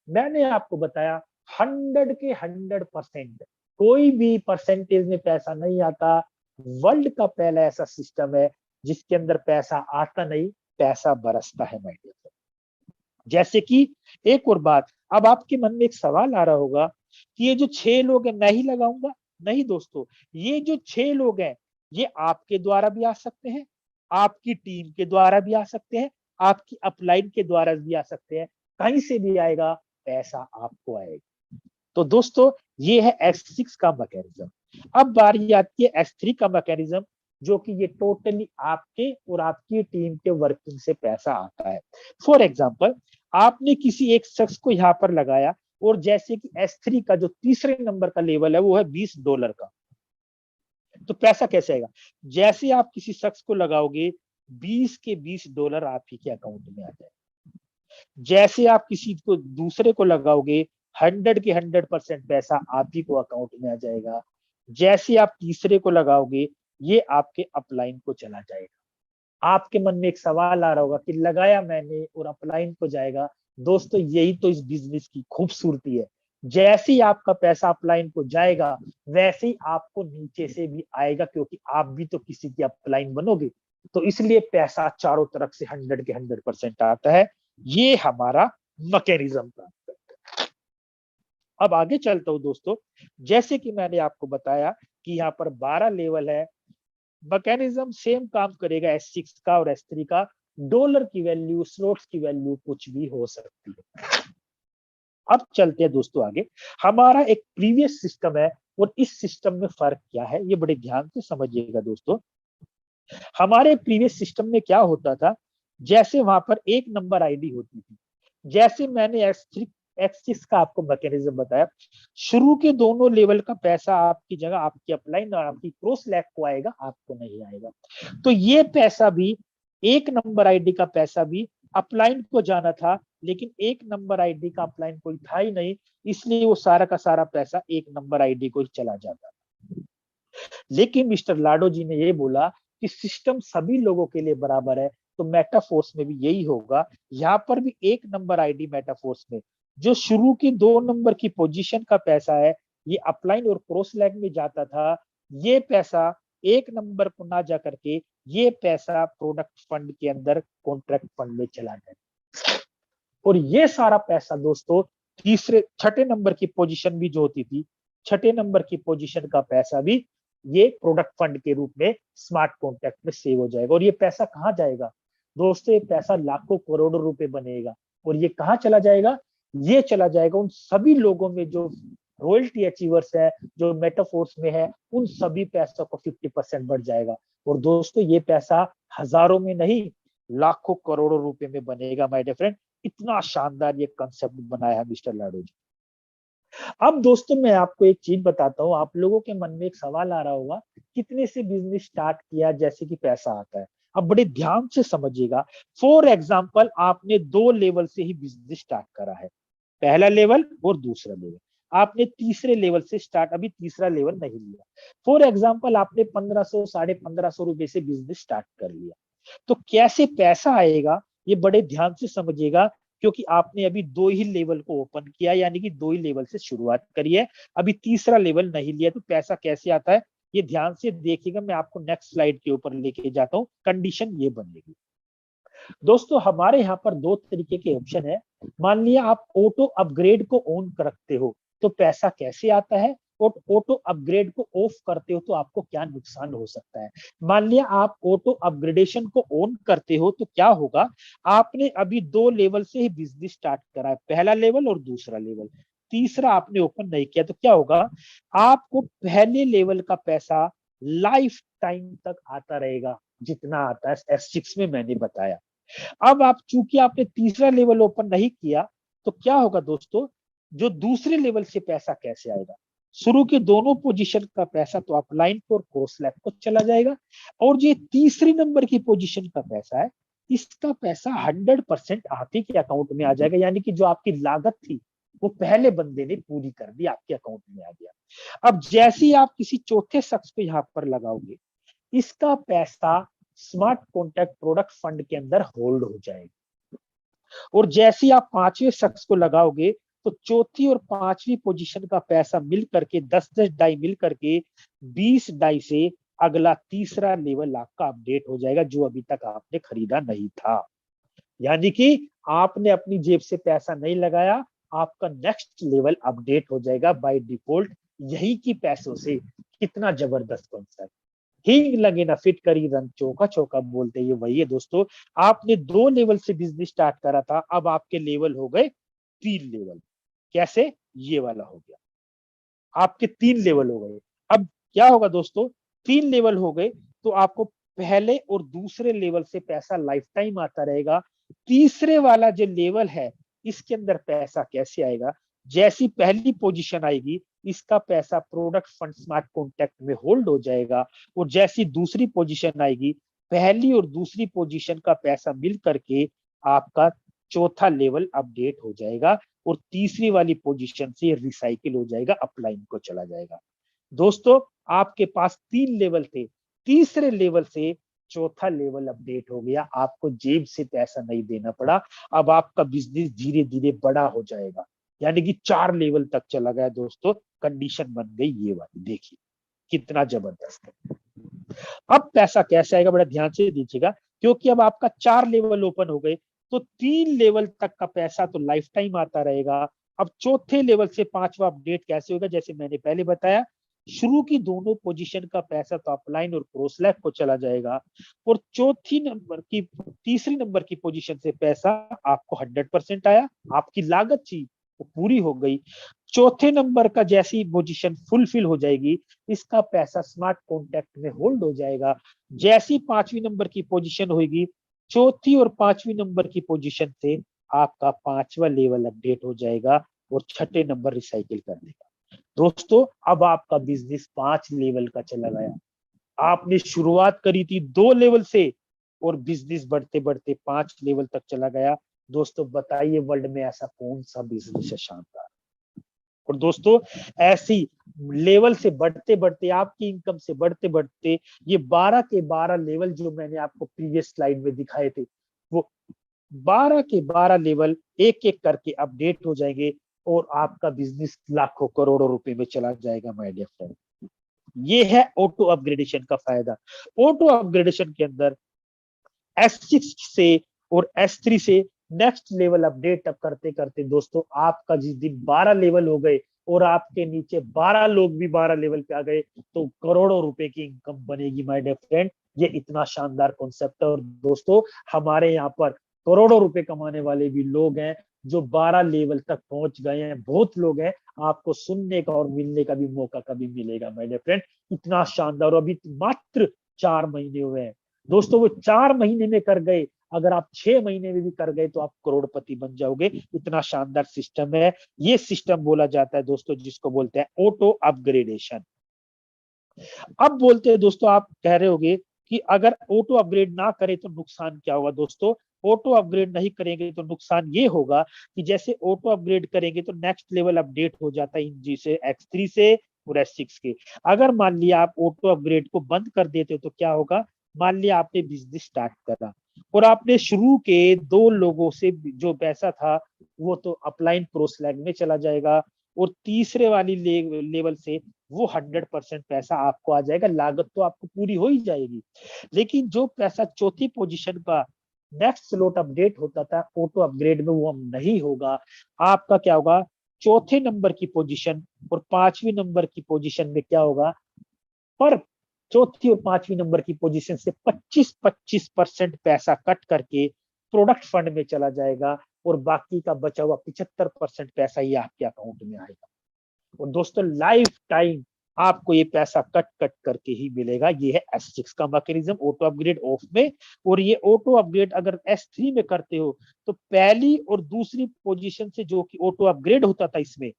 मैंने आपको बताया 100 के 100%, कोई भी परसेंटेज में पैसा नहीं आता। वर्ल्ड का पहला ऐसा सिस्टम है जिसके अंदर पैसा आता नहीं, पैसा बरसता है माय डियर। जैसे कि एक और बात, अब आपके मन में एक सवाल आ रहा होगा कि ये जो 6 लोग हैं मैं ही लगाऊंगा। नहीं दोस्तों, ये जो 6 लोग हैं ये आपके द्वारा भी आ सकते हैं, आपकी टीम के द्वारा भी आ सकते हैं, आपकी अपलाइन के द्वारा भी आ सकते हैं, कहीं से भी आएगा, पैसा आपको आएगा। तो दोस्तों ये है S6 का मैकेनिज्म। अब बारी आती है S3 का मैकेनिज्म, जो कि ये टोटली आपके और आपकी टीम के वर्किंग से पैसा आता है। फॉर एग्जाम्पल, आपने किसी एक शख्स को यहाँ पर लगाया, और जैसे कि S3 का जो तीसरे नंबर का लेवल है वो है $20 का, तो पैसा कैसे आएगा? जैसे आप किसी शख्स को लगाओगे, 20 के $20 आप ही के अकाउंट में आ जाए। जैसे आप किसी को दूसरे को लगाओगे, 100 के 100% पैसा आप ही को अकाउंट में आ जाएगा। जैसे आप तीसरे को लगाओगे, ये आपके अपलाइन को चला जाएगा। आपके मन में एक सवाल आ रहा होगा कि लगाया मैंने और अपलाइन को जाएगा। दोस्तों यही तो इस बिजनेस की खूबसूरती है। जैसे ही आपका पैसा अपलाइन को जाएगा, वैसे ही आपको नीचे से भी आएगा, क्योंकि आप भी तो किसी की अपलाइन बनोगे। तो इसलिए पैसा चारों तरफ से 100 के 100% आता है। ये हमारा मैकेनिज्म था। अब आगे चलता हूं दोस्तों। जैसे कि मैंने आपको बताया कि यहाँ पर 12 लेवल है, मैकेनिज्म सेम काम करेगा S6 का और S3 का। डॉलर की वैल्यू, स्लॉट्स की वैल्यू कुछ भी हो सकती है। अब चलते हैं दोस्तों आगे। हमारा एक प्रीवियस सिस्टम है, और इस सिस्टम में फर्क क्या है ये बड़े ध्यान से समझिएगा दोस्तों। हमारे प्रीवियस सिस्टम में क्या होता था, जैसे वहां पर एक नंबर आईडी होती थी। जैसे मैंने X6 का आपको मैकेनिज्म बताया। शुरू के दोनों लेवल का पैसा आपकी जगह आपकी अपलाइन और आपकी क्रॉस लैग को आएगा, आपको नहीं आएगा। तो ये पैसा भी, एक नंबर आईडी का पैसा भी अपलाइन को जाना था, लेकिन एक नंबर आईडी का अपलाइन कोई था ही नहीं, इसलिए वो सारा का सारा पैसा एक नंबर आईडी को ही चला जाता। लेकिन मिस्टर लाडो जी ने ये बोला कि सिस्टम सभी लोगों के लिए बराबर है, तो मेटाफोर्स में भी यही होगा। यहाँ पर भी एक नंबर आईडी मेटाफोर्स में जो शुरू की 2 नंबर की पोजीशन का पैसा है, ये अपलाइन और क्रॉस लैग में जाता था। ये पैसा एक नंबर को ना जा करके ये पैसा प्रोडक्ट फंड के अंदर कॉन्ट्रैक्ट फंड में चला जाए। और ये सारा पैसा दोस्तों तीसरे छठे नंबर की पोजीशन भी जो होती थी, छठे नंबर की पोजीशन का पैसा भी ये प्रोडक्ट फंड के रूप में स्मार्ट कॉन्ट्रैक्ट में सेव हो जाएगा। और ये पैसा कहाँ जाएगा दोस्तों? ये पैसा लाखों करोड़ों रुपए बनेगा। और ये कहाँ चला जाएगा? ये चला जाएगा उन सभी लोगों में जो रॉयल्टी अचीवर्स है, जो मेटाफोर्स में है, उन सभी पैसों को 50% बढ़ जाएगा। और दोस्तों ये पैसा हजारों में नहीं, लाखों करोड़ों रुपए में बनेगा माय डियर फ्रेंड। इतना शानदार ये कंसेप्ट बनाया है मिस्टर लाडो जी। अब दोस्तों मैं आपको एक चीज बताता हूँ, आप लोगों के मन में एक सवाल आ रहा होगा, कितने से बिजनेस स्टार्ट किया जैसे कि पैसा आता है। अब बड़े ध्यान से समझिएगा। फॉर एग्जाम्पल आपने 2 लेवल से ही बिजनेस स्टार्ट करा है, पहला लेवल और दूसरा लेवल। आपने तीसरे लेवल से स्टार्ट, अभी तीसरा लेवल नहीं लिया। फॉर एग्जाम्पल आपने 1500 1550 रुपए से बिजनेस स्टार्ट कर लिया, तो कैसे पैसा आएगा ये बड़े ध्यान से समझिएगा। क्योंकि आपने अभी 2 ही लेवल को ओपन किया, यानी कि 2 ही लेवल से शुरुआत करी है, अभी तीसरा लेवल नहीं लिया, तो पैसा कैसे आता है ये ध्यान से देखिएगा। मैं आपको नेक्स्ट स्लाइड के ऊपर लेके जाता हूं। कंडीशन ये बनेगी दोस्तों, हमारे यहाँ पर 2 तरीके के ऑप्शन है। मान लिया आप ऑटो अपग्रेड को ऑन रखते हो तो पैसा कैसे आता है, और ऑटो अपग्रेड को ऑफ करते हो तो आपको क्या नुकसान हो सकता है। मान लिया आप ऑटो अपग्रेडेशन को ऑन करते हो तो क्या होगा, आपने अभी 2 लेवल से ही बिजनेस स्टार्ट करा है, पहला लेवल और दूसरा लेवल, तीसरा आपने ओपन नहीं किया, तो क्या होगा, आपको पहले लेवल का पैसा लाइफ टाइम तक आता रहेगा जितना आता है S6 में मैंने बताया। अब आप चूंकि आपने तीसरा लेवल ओपन नहीं किया, तो क्या होगा दोस्तों, जो दूसरे लेवल से पैसा कैसे आएगा, शुरू के दोनों पोजीशन का पैसा तो अपलाइन और क्रॉस लैग को चला जाएगा, और जो तीसरी नंबर की पोजीशन का पैसा है, इसका पैसा 100% आप ही के अकाउंट में आ जाएगा। यानी कि जो आपकी लागत थी वो पहले बंदे ने पूरी कर दी, आपके अकाउंट में आ गया। अब जैसे ही आप किसी चौथे शख्स को यहाँ पर लगाओगे, इसका पैसा स्मार्ट कॉन्ट्रैक्ट प्रोडक्ट फंड के अंदर होल्ड हो जाएगा। और जैसे ही आप 5वें शख्स को लगाओगे तो चौथी और 5वीं पोजीशन का पैसा मिल करके 10-10 डाई मिल करके 20 डाई से अगला तीसरा लेवल आपका अपडेट हो जाएगा, जो अभी तक आपने खरीदा नहीं था। यानी कि आपने अपनी जेब से पैसा नहीं लगाया, आपका नेक्स्ट लेवल अपडेट हो जाएगा बाय डिफॉल्ट यही की पैसों से। कितना जबरदस्त कॉन्सेप्ट। हींग लगे ना फिट करी रंग चौका चौका बोलते ये वही है दोस्तों। आपने 2 लेवल से बिजनेस स्टार्ट करा था, अब आपके लेवल हो गए 3 लेवल। कैसे? ये वाला हो गया, आपके 3 लेवल हो गए। अब क्या होगा दोस्तों, 3 लेवल हो गए तो आपको पहले और दूसरे लेवल से पैसा लाइफ टाइम आता रहेगा। तीसरे वाला जो लेवल है इसके अंदर पैसा कैसे आएगा, जैसी पहली पोजीशन आएगी इसका पैसा प्रोडक्ट फंड स्मार्ट कॉन्ट्रैक्ट में होल्ड हो जाएगा, और जैसी दूसरी पोजीशन आएगी पहली और दूसरी पोजीशन का पैसा मिल करके आपका चौथा लेवल अपडेट हो जाएगा, और तीसरी वाली पोजीशन से रिसाइकिल हो जाएगा, अपलाइन को चला जाएगा। दोस्तों आपके पास 3 लेवल थे, तीसरे लेवल से चौथा लेवल अपडेट हो गया, आपको जेब से पैसा नहीं देना पड़ा। अब आपका बिजनेस धीरे धीरे बड़ा हो जाएगा, यानी कि 4 लेवल तक चला गया दोस्तों। कंडीशन बन गई ये वाली, देखिए कितना जबरदस्त है। अब पैसा कैसे आएगा, बड़ा ध्यान से दीजिएगा, क्योंकि अब आपका 4 लेवल ओपन हो गए तो 3 लेवल तक का पैसा तो लाइफ टाइम आता रहेगा। अब चौथे लेवल से 5वां अपडेट कैसे होगा, जैसे मैंने पहले बताया, शुरू की दोनों पोजीशन का पैसा तो अपलाइन और क्रॉस लैग को चला जाएगा, और तीसरी नंबर की पोजीशन से पैसा आपको 100% आया, आपकी लागत थी वो पूरी हो गई। चौथे नंबर का जैसी पोजीशन फुलफिल हो जाएगी, इसका पैसा स्मार्ट कॉन्ट्रैक्ट में होल्ड हो जाएगा। जैसी 5वीं नंबर की पोजीशन होगी, चौथी और 5वीं नंबर की पोजीशन से आपका 5वां लेवल अपडेट हो जाएगा और 6ठे नंबर रिसाइकिल कर देगा। दोस्तों अब आपका बिजनेस 5 लेवल का चला गया। आपने शुरुआत करी थी 2 लेवल से और बिजनेस बढ़ते बढ़ते 5 लेवल तक चला गया। दोस्तों बताइए वर्ल्ड में ऐसा कौन सा बिजनेस है शानदार। और दोस्तों ऐसी लेवल से बढ़ते बढ़ते आपकी इनकम से बढ़ते बढ़ते ये 12 के 12 लेवल जो मैंने आपको प्रीवियस स्लाइड में दिखाए थे, वो 12 के 12 लेवल एक एक करके अपडेट हो जाएंगे और आपका बिजनेस लाखों करोड़ों रुपए में चला जाएगा माय डियर फ्रेंड। ये है ऑटो अपग्रेडेशन का फायदा। ऑटो अपग्रेडेशन के अंदर S6 से और S3 से नेक्स्ट लेवल अपडेट अप करते करते दोस्तों आपका जिस दिन 12 लेवल हो गए और आपके नीचे 12 लोग भी 12 लेवल पे आ गए तो करोड़ों रुपए की इनकम बनेगी माय डियर फ्रेंड। ये इतना शानदार कॉन्सेप्ट है और दोस्तों हमारे यहाँ पर करोड़ों रुपए कमाने वाले भी लोग हैं जो 12 लेवल तक पहुंच गए हैं। बहुत लोग हैं, आपको सुनने का और मिलने का भी मौका कभी मिलेगा माय डियर फ्रेंड। इतना शानदार, और अभी मात्र 4 महीने हुए हैं दोस्तों। वो 4 महीने में कर गए, अगर आप 6 महीने में भी कर गए तो आप करोड़पति बन जाओगे। इतना शानदार सिस्टम है। ये सिस्टम बोला जाता है दोस्तों जिसको बोलते हैं ऑटो अपग्रेडेशन। अब बोलते हैं दोस्तों, आप कह रहे होगे कि अगर ऑटो अपग्रेड ना करे तो नुकसान क्या होगा। दोस्तों ऑटो अपग्रेड नहीं करेंगे तो नुकसान ये होगा कि जैसे ऑटो अपग्रेड करेंगे तो नेक्स्ट लेवल अपडेट हो जाता है इन से X3 से और S6 के। अगर मान लिया आप ऑटो अपग्रेड को बंद कर देते हो तो क्या होगा। मान लिया आपने बिजनेस स्टार्ट करा और आपने शुरू के 2 लोगों से जो पैसा था वो तो अपलाइन प्रोस्लैग में चला जाएगा और तीसरे वाली लेवल से वो 100% पैसा आपको आ जाएगा। लागत तो आपको पूरी हो ही जाएगी, लेकिन जो पैसा चौथी पोजीशन का नेक्स्ट स्लॉट अपडेट होता था ऑटो अपग्रेड में वो नहीं होगा। आपका क्या होगा, चौथे नंबर की पोजीशन और 5वीं नंबर की पोजीशन में क्या होगा, पर चौथी और 5वीं नंबर की पोजीशन से 25-25% पैसा कट करके प्रोडक्ट फंड में चला जाएगा और बाकी का बचा हुआ 75% पैसा ही आपके अकाउंट में आएगा। और दोस्तों लाइफ टाइम आपको ये पैसा कट कट करके ही मिलेगा। ये है S6 का मैकेनिज्म ऑटो अपग्रेड ऑफ में। और ये ऑटो अपग्रेड अगर S3 में करते हो तो पहली और दूसरी पोजीशन से जो कि ऑटो अपग्रेड होता था इसमें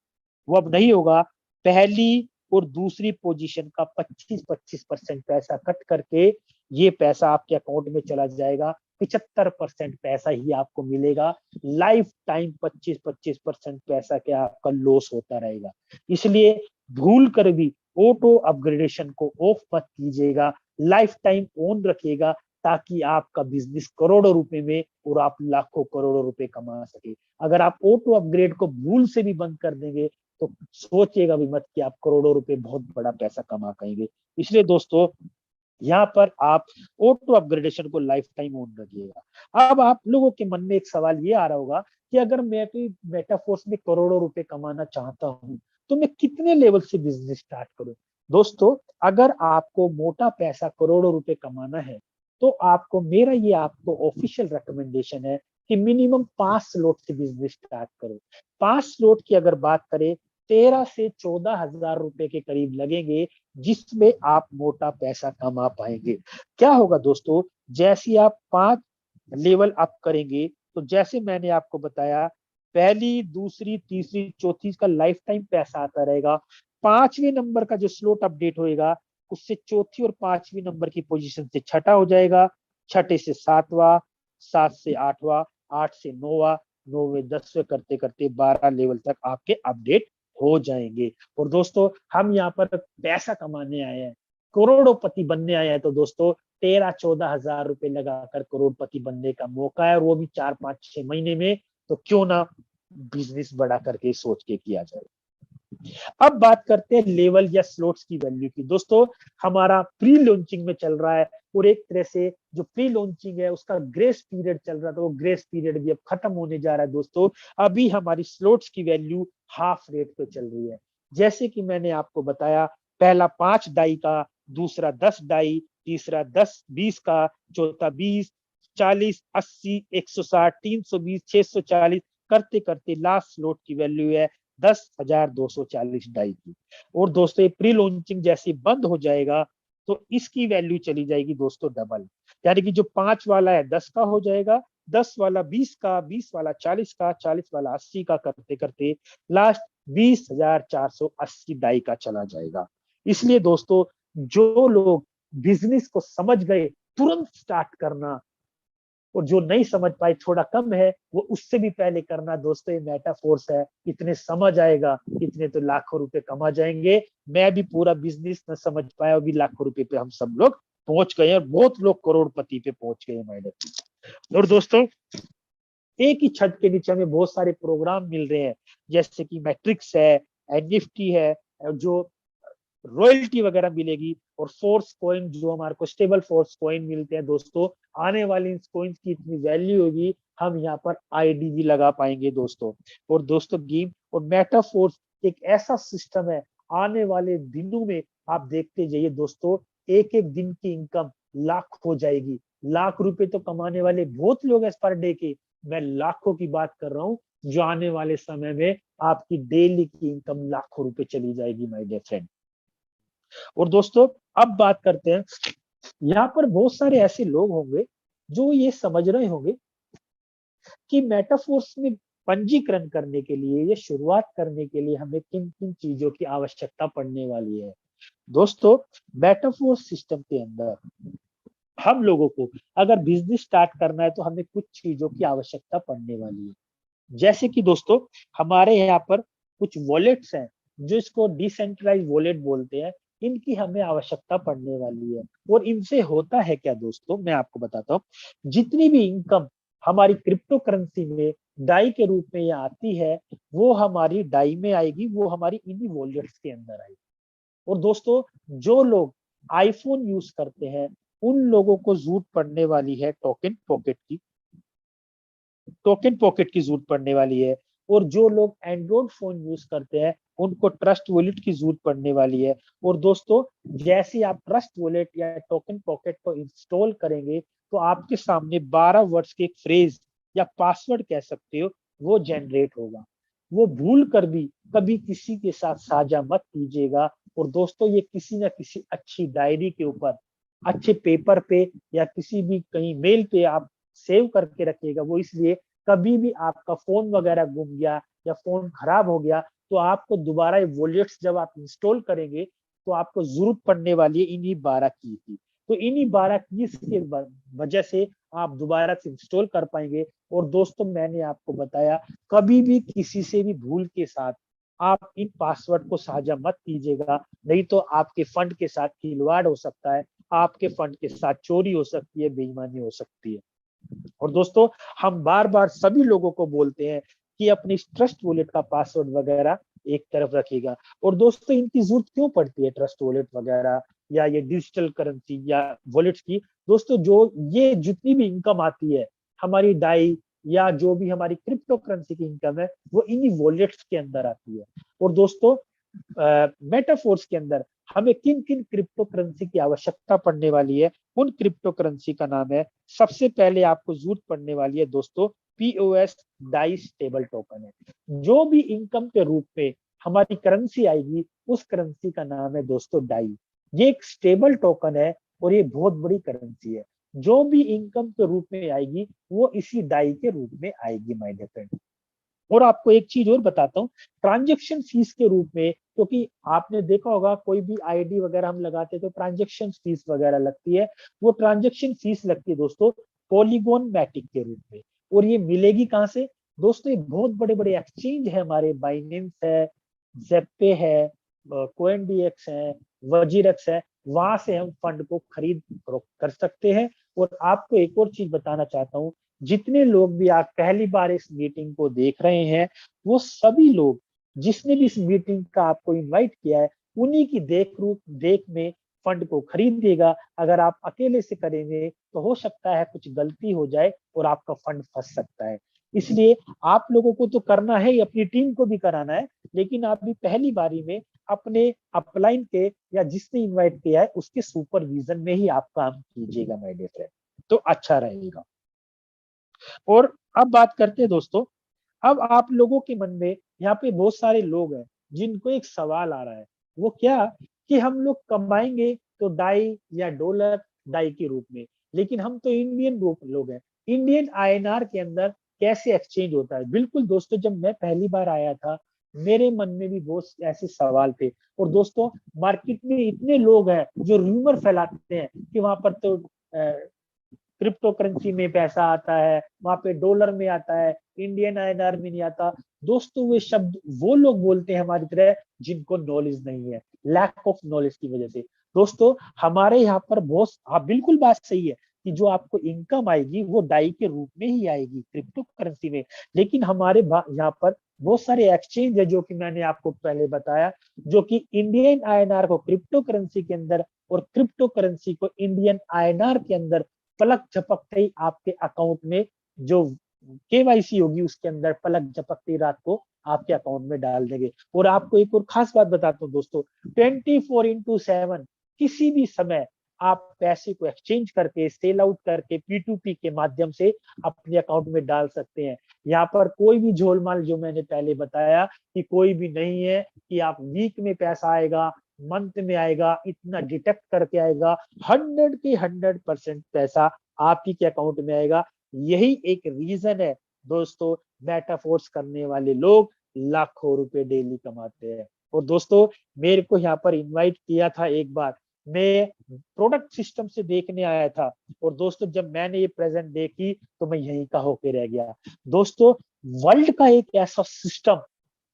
वो अब नहीं होगा। पहली और दूसरी पोजीशन का 25-25% पैसा कट करके ये पैसा आपके अकाउंट में चला जाएगा। 75% पैसा ही आपको मिलेगा। लाइफ टाइम 25-25% पैसा क्या आपका लॉस होता रहेगा। इसलिए भूल कर भी ऑटो अपग्रेडेशन को ऑफ मत कीजिएगा, लाइफ टाइम ऑन रखिएगा ताकि आपका बिजनेस करोड़ों रुपए में और आप लाखों करोड़ों रुपए कमा सके। अगर आप ऑटो अपग्रेड को भूल से भी बंद कर देंगे तो सोचिएगा भी मत कि आप करोड़ों रुपए बहुत बड़ा पैसा कमा पाएंगे। इसलिए दोस्तों यहाँ पर आप ऑटो अपग्रेडेशन को लाइफ टाइम ऑन रखिएगा। अब आप लोगों के मन में एक सवाल ये आ रहा होगा कि अगर मैं कोई मेटाफोर्स में करोड़ों रुपए कमाना चाहता हूँ तो मैं कितने लेवल से बिजनेस स्टार्ट करूं। दोस्तों अगर आपको मोटा पैसा करोड़ों रुपए कमाना है तो आपको मेरा ये आपको ऑफिशियल रिकमेंडेशन है कि मिनिमम 5 स्लॉट से बिजनेस स्टार्ट करो। 5 स्लॉट की अगर बात करें 13 से 14,000 रुपए के करीब लगेंगे जिसमें आप मोटा पैसा कमा पाएंगे। क्या होगा दोस्तों, जैसे आप 5 लेवल अप करेंगे तो जैसे मैंने आपको बताया पहली दूसरी तीसरी चौथी का लाइफ टाइम पैसा आता रहेगा। 5वें नंबर का जो स्लॉट अपडेट होएगा उससे चौथी और 5वीं नंबर की पोजीशन से छठा हो जाएगा, छठे से 7वां, 7 से 8वां, 8 से 9वां, 9वें 10वें करते करते 12 लेवल तक आपके अपडेट हो जाएंगे। और दोस्तों हम यहाँ पर पैसा कमाने आए हैं, करोड़पति बनने आए हैं, तो दोस्तों 13-14 हजार रुपए लगाकर करोड़पति बनने का मौका है और वो भी 4-5-6 महीने में। तो क्यों ना बिजनेस बड़ा करके सोच के किया जाए। अब बात करते हैं लेवल या स्लॉट्स की वैल्यू की। दोस्तों हमारा प्री लॉन्चिंग में चल रहा है और एक तरह से जो प्री लॉन्चिंग है उसका ग्रेस पीरियड चल रहा था, वो ग्रेस पीरियड भी अब खत्म होने जा रहा है। दोस्तों अभी हमारी स्लॉट्स की वैल्यू हाफ रेट पे चल रही है। जैसे कि मैंने आपको बताया, पहला 5 डाई का, दूसरा 10 डाई, तीसरा 10-20 का, चौथा 20, 40, 80, 160, 320, 640 करते करते लास्ट स्लॉट की वैल्यू है 10,240 डाई की। और दोस्तों ये प्री लॉन्चिंग जैसे बंद हो जाएगा तो इसकी वैल्यू चली जाएगी दोस्तों डबल, यानी कि जो 5 वाला है 10 का हो जाएगा, 10 वाला 20 का, 20 वाला 40 का, 40 वाला 80 का करते करते लास्ट 20,480 डाई का चला जाएगा। इसलिए दोस्तों, जो लोग बिजनेस को समझ गए तुरंत स्टार्ट करना, और जो नहीं समझ पाए थोड़ा कम है, वो उससे भी पहले करना। दोस्तों ये मेटाफोर्स है, इतने समझ आएगा, इतने तो लाखों रुपए कमा जाएंगे। मैं भी पूरा बिजनेस न समझ पाया, अभी लाखों रुपए पे हम सब लोग पहुंच गए हैं, बहुत लोग करोड़पति पे पहुंच गए हैं। और दोस्तों, एक ही छत के नीचे हमें बहुत सारे प्रोग्राम मिल रहे हैं, जैसे कि मैट्रिक्स है, एनएफटी है, जो रॉयल्टी वगैरह मिलेगी, और फोर्स कॉइन जो हमारे को स्टेबल फोर्स कॉइन मिलते हैं। दोस्तों आने वाली इन कॉइन्स की इतनी वैल्यू होगी, हम यहाँ पर आईडी भी लगा पाएंगे दोस्तों। और दोस्तों गेम और मेटाफोर्स एक ऐसा सिस्टम है, आने वाले दिनों में आप देखते जाइए दोस्तों, एक एक दिन की इनकम लाख हो जाएगी। लाख रुपए तो कमाने वाले बहुत लोग हैं पर डे के, मैं लाखों की बात कर रहा हूँ, जो आने वाले समय में आपकी डेली की इनकम लाखों रुपए चली जाएगी माय डियर फ्रेंड। और दोस्तों अब बात करते हैं, यहाँ पर बहुत सारे ऐसे लोग होंगे जो ये समझ रहे होंगे कि मेटाफोर्स में पंजीकरण करने के लिए या शुरुआत करने के लिए हमें किन किन चीजों की आवश्यकता पड़ने वाली है। दोस्तों मेटाफोर्स सिस्टम के अंदर हम लोगों को अगर बिजनेस स्टार्ट करना है तो हमें कुछ चीजों की आवश्यकता पड़ने वाली है। जैसे कि दोस्तों हमारे यहाँ पर कुछ वॉलेट्स हैं, जो इसको डिसेंट्रलाइज वॉलेट बोलते हैं, इनकी हमें आवश्यकता पड़ने वाली है। और इनसे होता है क्या दोस्तों, मैं आपको बताता हूँ। जितनी भी इनकम हमारी क्रिप्टो करेंसी में डाई के रूप में आती है, वो हमारी डाई में आएगी, वो हमारी इन्हीं वॉलेट्स के अंदर आएगी। और दोस्तों जो लोग आईफोन यूज करते हैं, उन लोगों को जरूरत पड़ने वाली है टोकन पॉकेट की जरूरत पड़ने वाली है। और जो लोग एंड्रॉइड फोन यूज करते हैं, उनको ट्रस्ट वॉलेट की जरूरत पड़ने वाली है। और दोस्तों जैसे आप ट्रस्ट वॉलेट या टोकन पॉकेट को इंस्टॉल करेंगे, तो आपके सामने 12 वर्ड्स के एक फ्रेज या पासवर्ड कह सकते हो, वो जनरेट होगा। वो भूल कर भी कभी किसी के साथ साझा मत कीजिएगा। और दोस्तों ये किसी न किसी अच्छी डायरी के ऊपर, अच्छे पेपर पे, या किसी भी कहीं मेल पे आप सेव करके रखिएगा। वो इसलिए कभी भी आपका फोन वगैरह गुम गया या फोन खराब हो गया, तो आपको दोबारा वॉलेट्स जब आप इंस्टॉल करेंगे, तो आपको जरूरत पड़ने वाली है इन्हीं 12 की थी। तो इन्हीं 12 कीज के वजह से आप दोबारा से इंस्टॉल कर पाएंगे। और दोस्तों मैंने आपको बताया, कभी भी किसी से भी भूल के साथ आप इन पासवर्ड को साझा मत कीजिएगा, नहीं तो आपके फंड के साथ खिलवाड़ हो सकता है, आपके फंड के साथ चोरी हो सकती है, बेईमानी हो सकती है। और दोस्तों हम बार बार सभी लोगों को बोलते हैं कि अपनी ट्रस्ट वॉलेट का पासवर्ड वगैरह एक तरफ रखिएगा। और दोस्तों इनकी जरूरत क्यों पड़ती है, ट्रस्ट वॉलेट वगैरह या ये डिजिटल करेंसी या वॉलेट्स की? दोस्तों जो ये जितनी भी इनकम आती है हमारी डाई या जो भी हमारी क्रिप्टो करेंसी की इनकम है, वो इन्हीं वॉलेट्स के अंदर आती है। और दोस्तों मेटाफोर्स के अंदर हमें किन किन क्रिप्टो करेंसी की आवश्यकता पड़ने वाली है, उन क्रिप्टो करेंसी का नाम है, सबसे पहले आपको जरूरत पड़ने वाली है दोस्तों पीओएस डाई स्टेबल टोकन है। जो भी इनकम के रूप में हमारी करेंसी आएगी, उस करेंसी का नाम है दोस्तों डाई। ये एक स्टेबल टोकन है और ये बहुत बड़ी करेंसी है। जो भी इनकम के रूप में आएगी, वो इसी डाई के रूप में आएगी माय डियर फ्रेंड। और आपको एक चीज और बताता हूँ, ट्रांजेक्शन फीस के रूप में, क्योंकि आपने देखा होगा कोई भी आईडी वगैरह हम लगाते हैं तो ट्रांजेक्शन फीस वगैरह लगती है। वो ट्रांजेक्शन फीस लगती है दोस्तों पॉलीगॉन मैटिक के रूप में। और ये मिलेगी कहाँ से दोस्तों? ये बहुत बड़े बड़े एक्सचेंज है हमारे, बाइनेंस है, जेपे है, कोइनडीएक्स है, वजीरेक्स है, वहां से हम फंड को खरीद कर सकते हैं। और आपको एक और चीज बताना चाहता हूँ, जितने लोग भी आज पहली बार इस मीटिंग को देख रहे हैं, वो सभी लोग जिसने भी इस मीटिंग का आपको इनवाइट किया है, उन्हीं की देख में फंड को खरीदिएगा। अगर आप अकेले से करेंगे तो हो सकता है कुछ गलती हो जाए और आपका फंड फंस सकता है। इसलिए आप लोगों को तो करना है, अपनी टीम को भी कराना है, लेकिन आप भी पहली बारी में अपने अपलाइन के या जिसने इनवाइट किया है उसके सुपरविजन में ही आप काम कीजिएगा माय डियर फ्रेंड, तो अच्छा रहेगा। और अब बात करते हैं दोस्तों, अब आप लोगों के मन में यहाँ पे बहुत सारे लोग हैं जिनको एक सवाल आ रहा है, वो क्या कि हम लोग कमाएंगे तो डाई या डॉलर डाई के रूप में, लेकिन हम तो इंडियन लोग हैं, इंडियन आईएनआर के अंदर कैसे एक्सचेंज होता है। बिल्कुल दोस्तों, जब मैं पहली बार आया था, मेरे मन में भी बहुत ऐसे सवाल थे। और दोस्तों, मार्केट में इतने लोग हैं जो रूमर फैलाते हैं कि वहां पर तो क्रिप्टो करेंसी में पैसा आता है, वहां पे डॉलर में आता है, इंडियन आईएनआर में नहीं आता। दोस्तों, वे शब्द वो लोग बोलते हैं हमारी तरह जिनको नॉलेज नहीं है, लैक ऑफ नॉलेज की वजह से। दोस्तों, हमारे यहाँ पर बहुत, हाँ बिल्कुल बात सही है कि जो आपको इनकम आएगी वो डाई के रूप में ही आएगी क्रिप्टो करेंसी में। लेकिन हमारे यहाँ पर बहुत सारे एक्सचेंज है, जो कि मैंने आपको पहले बताया, जो कि इंडियन आईएनआर को क्रिप्टो करेंसी के अंदर और क्रिप्टो करेंसी को इंडियन आईएनआर के अंदर पलक झपकते ही आपके अकाउंट में जो केवाईसी होगी उसके अंदर पलक झपकते ही रात को आपके अकाउंट में डाल देंगे। और आपको एक और खास बात बताता हूँ दोस्तों, 24/7 किसी भी समय आप पैसे को एक्सचेंज करके, सेल आउट करके, P2P के माध्यम से अपने अकाउंट में डाल सकते हैं। यहाँ पर कोई भी झोलमाल, जो मैंने पहले बताया कि कोई भी नहीं है कि आप वीक में पैसा आएगा, मंथ में आएगा, इतना डिटेक्ट करके आएगा। 100% पैसा आप ही के अकाउंट में आएगा। यही एक रीजन है दोस्तों, मेटाफोर्स करने वाले लोग लाखों रुपए डेली कमाते हैं। और दोस्तों, मेरे को यहाँ पर इनवाइट किया था एक बार, मैं प्रोडक्ट सिस्टम से देखने आया था। और दोस्तों, जब मैंने ये प्रेजेंट देखी तो मैं यहीं का होके रह गया। दोस्तों, वर्ल्ड का एक ऐसा सिस्टम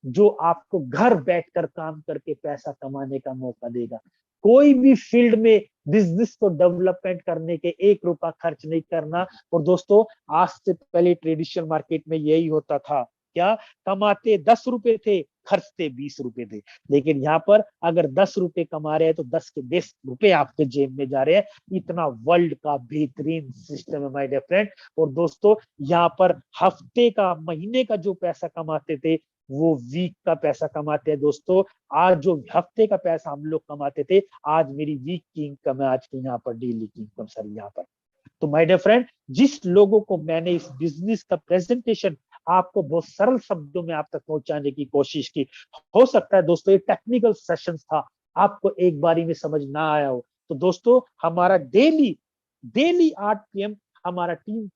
जो आपको घर बैठकर काम करके पैसा कमाने का मौका देगा। कोई भी फील्ड में बिजनेस को डेवलपमेंट करने के 1 रुपया खर्च नहीं करना। और दोस्तों, आज से पहले ट्रेडिशनल मार्केट में यही होता था, क्या कमाते 10 रुपए थे, खर्चते 20 रुपए थे। लेकिन यहाँ पर अगर 10 रुपए कमा रहे हैं तो 10 के 20 रुपए आपके जेब में जा रहे हैं। इतना वर्ल्ड का बेहतरीन सिस्टम है माय डियर फ्रेंड। और दोस्तों, यहाँ पर हफ्ते का, महीने का जो पैसा कमाते थे वो वीक का पैसा कमाते हैं। दोस्तों, आज जो हफ्ते का पैसा हम लोग कमाते थे, आज मेरी वीक की इनकम है, आज की यहाँ पर डेली की इनकम सर यहाँ पर। तो माय डियर फ्रेंड, जिस लोगों को मैंने इस बिजनेस का प्रेजेंटेशन आपको बहुत सरल शब्दों में आप तक पहुंचाने की कोशिश की, हो सकता है दोस्तों ये टेक्निकल सेशन था, आपको एक बारी में समझ ना आया हो। तो दोस्तों, हमारा डेली डेली 8 PM हमारा टीम,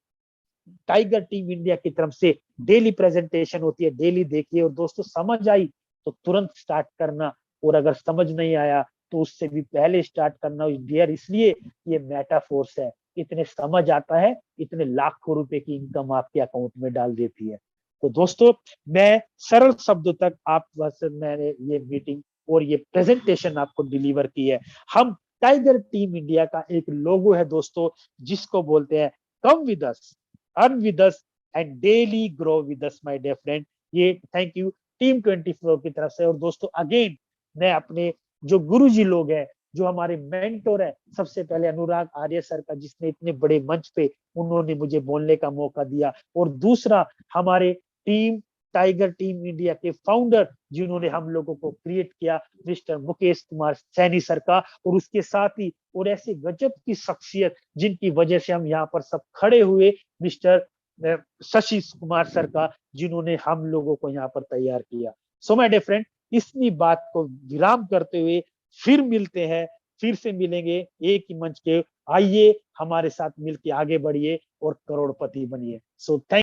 टाइगर टीम इंडिया की तरफ से डेली प्रेजेंटेशन होती है। डेली देखिए। और दोस्तों, समझ आई तो तुरंत स्टार्ट करना, और अगर समझ नहीं आया तो उससे भी पहले स्टार्ट करना डियर, इसलिए ये मेटाफोर्स है। इतने समझ आता है, इतने लाखों रुपए की इनकम आपके अकाउंट में डाल देती है। तो दोस्तों, मैं सरल शब्दों तक आप मैंने ये मीटिंग और ये प्रेजेंटेशन आपको डिलीवर की है। हम टाइगर टीम इंडिया का एक लोगो है दोस्तों, जिसको बोलते हैं come with us, earn with us and daily grow with us my dear friend. ये थैंक यू टीम 24 की तरफ से। और दोस्तों, अगेन मैं अपने जो गुरुजी लोग हैं, जो हमारे मेंटोर है, सबसे पहले अनुराग आर्य सर का, जिसने इतने बड़े मंच पे उन्होंने मुझे बोलने का मौका दिया। और दूसरा, हमारे टीम टाइगर टीम इंडिया के फाउंडर, जिन्होंने हम लोगों को क्रिएट किया, मिस्टर मुकेश कुमार सैनी सर का। और उसके साथ ही और ऐसे गजब की शख्सियत जिनकी वजह से हम यहाँ पर सब खड़े हुए, मिस्टर शशि कुमार सर का, जिन्होंने हम लोगों को यहाँ पर तैयार किया। सो माय डियर फ्रेंड, इतनी बात को विराम करते हुए फिर मिलते हैं, फिर से मिलेंगे एक ही मंच के। आइए हमारे साथ मिलके आगे बढ़िए और करोड़पति बनिए। So thank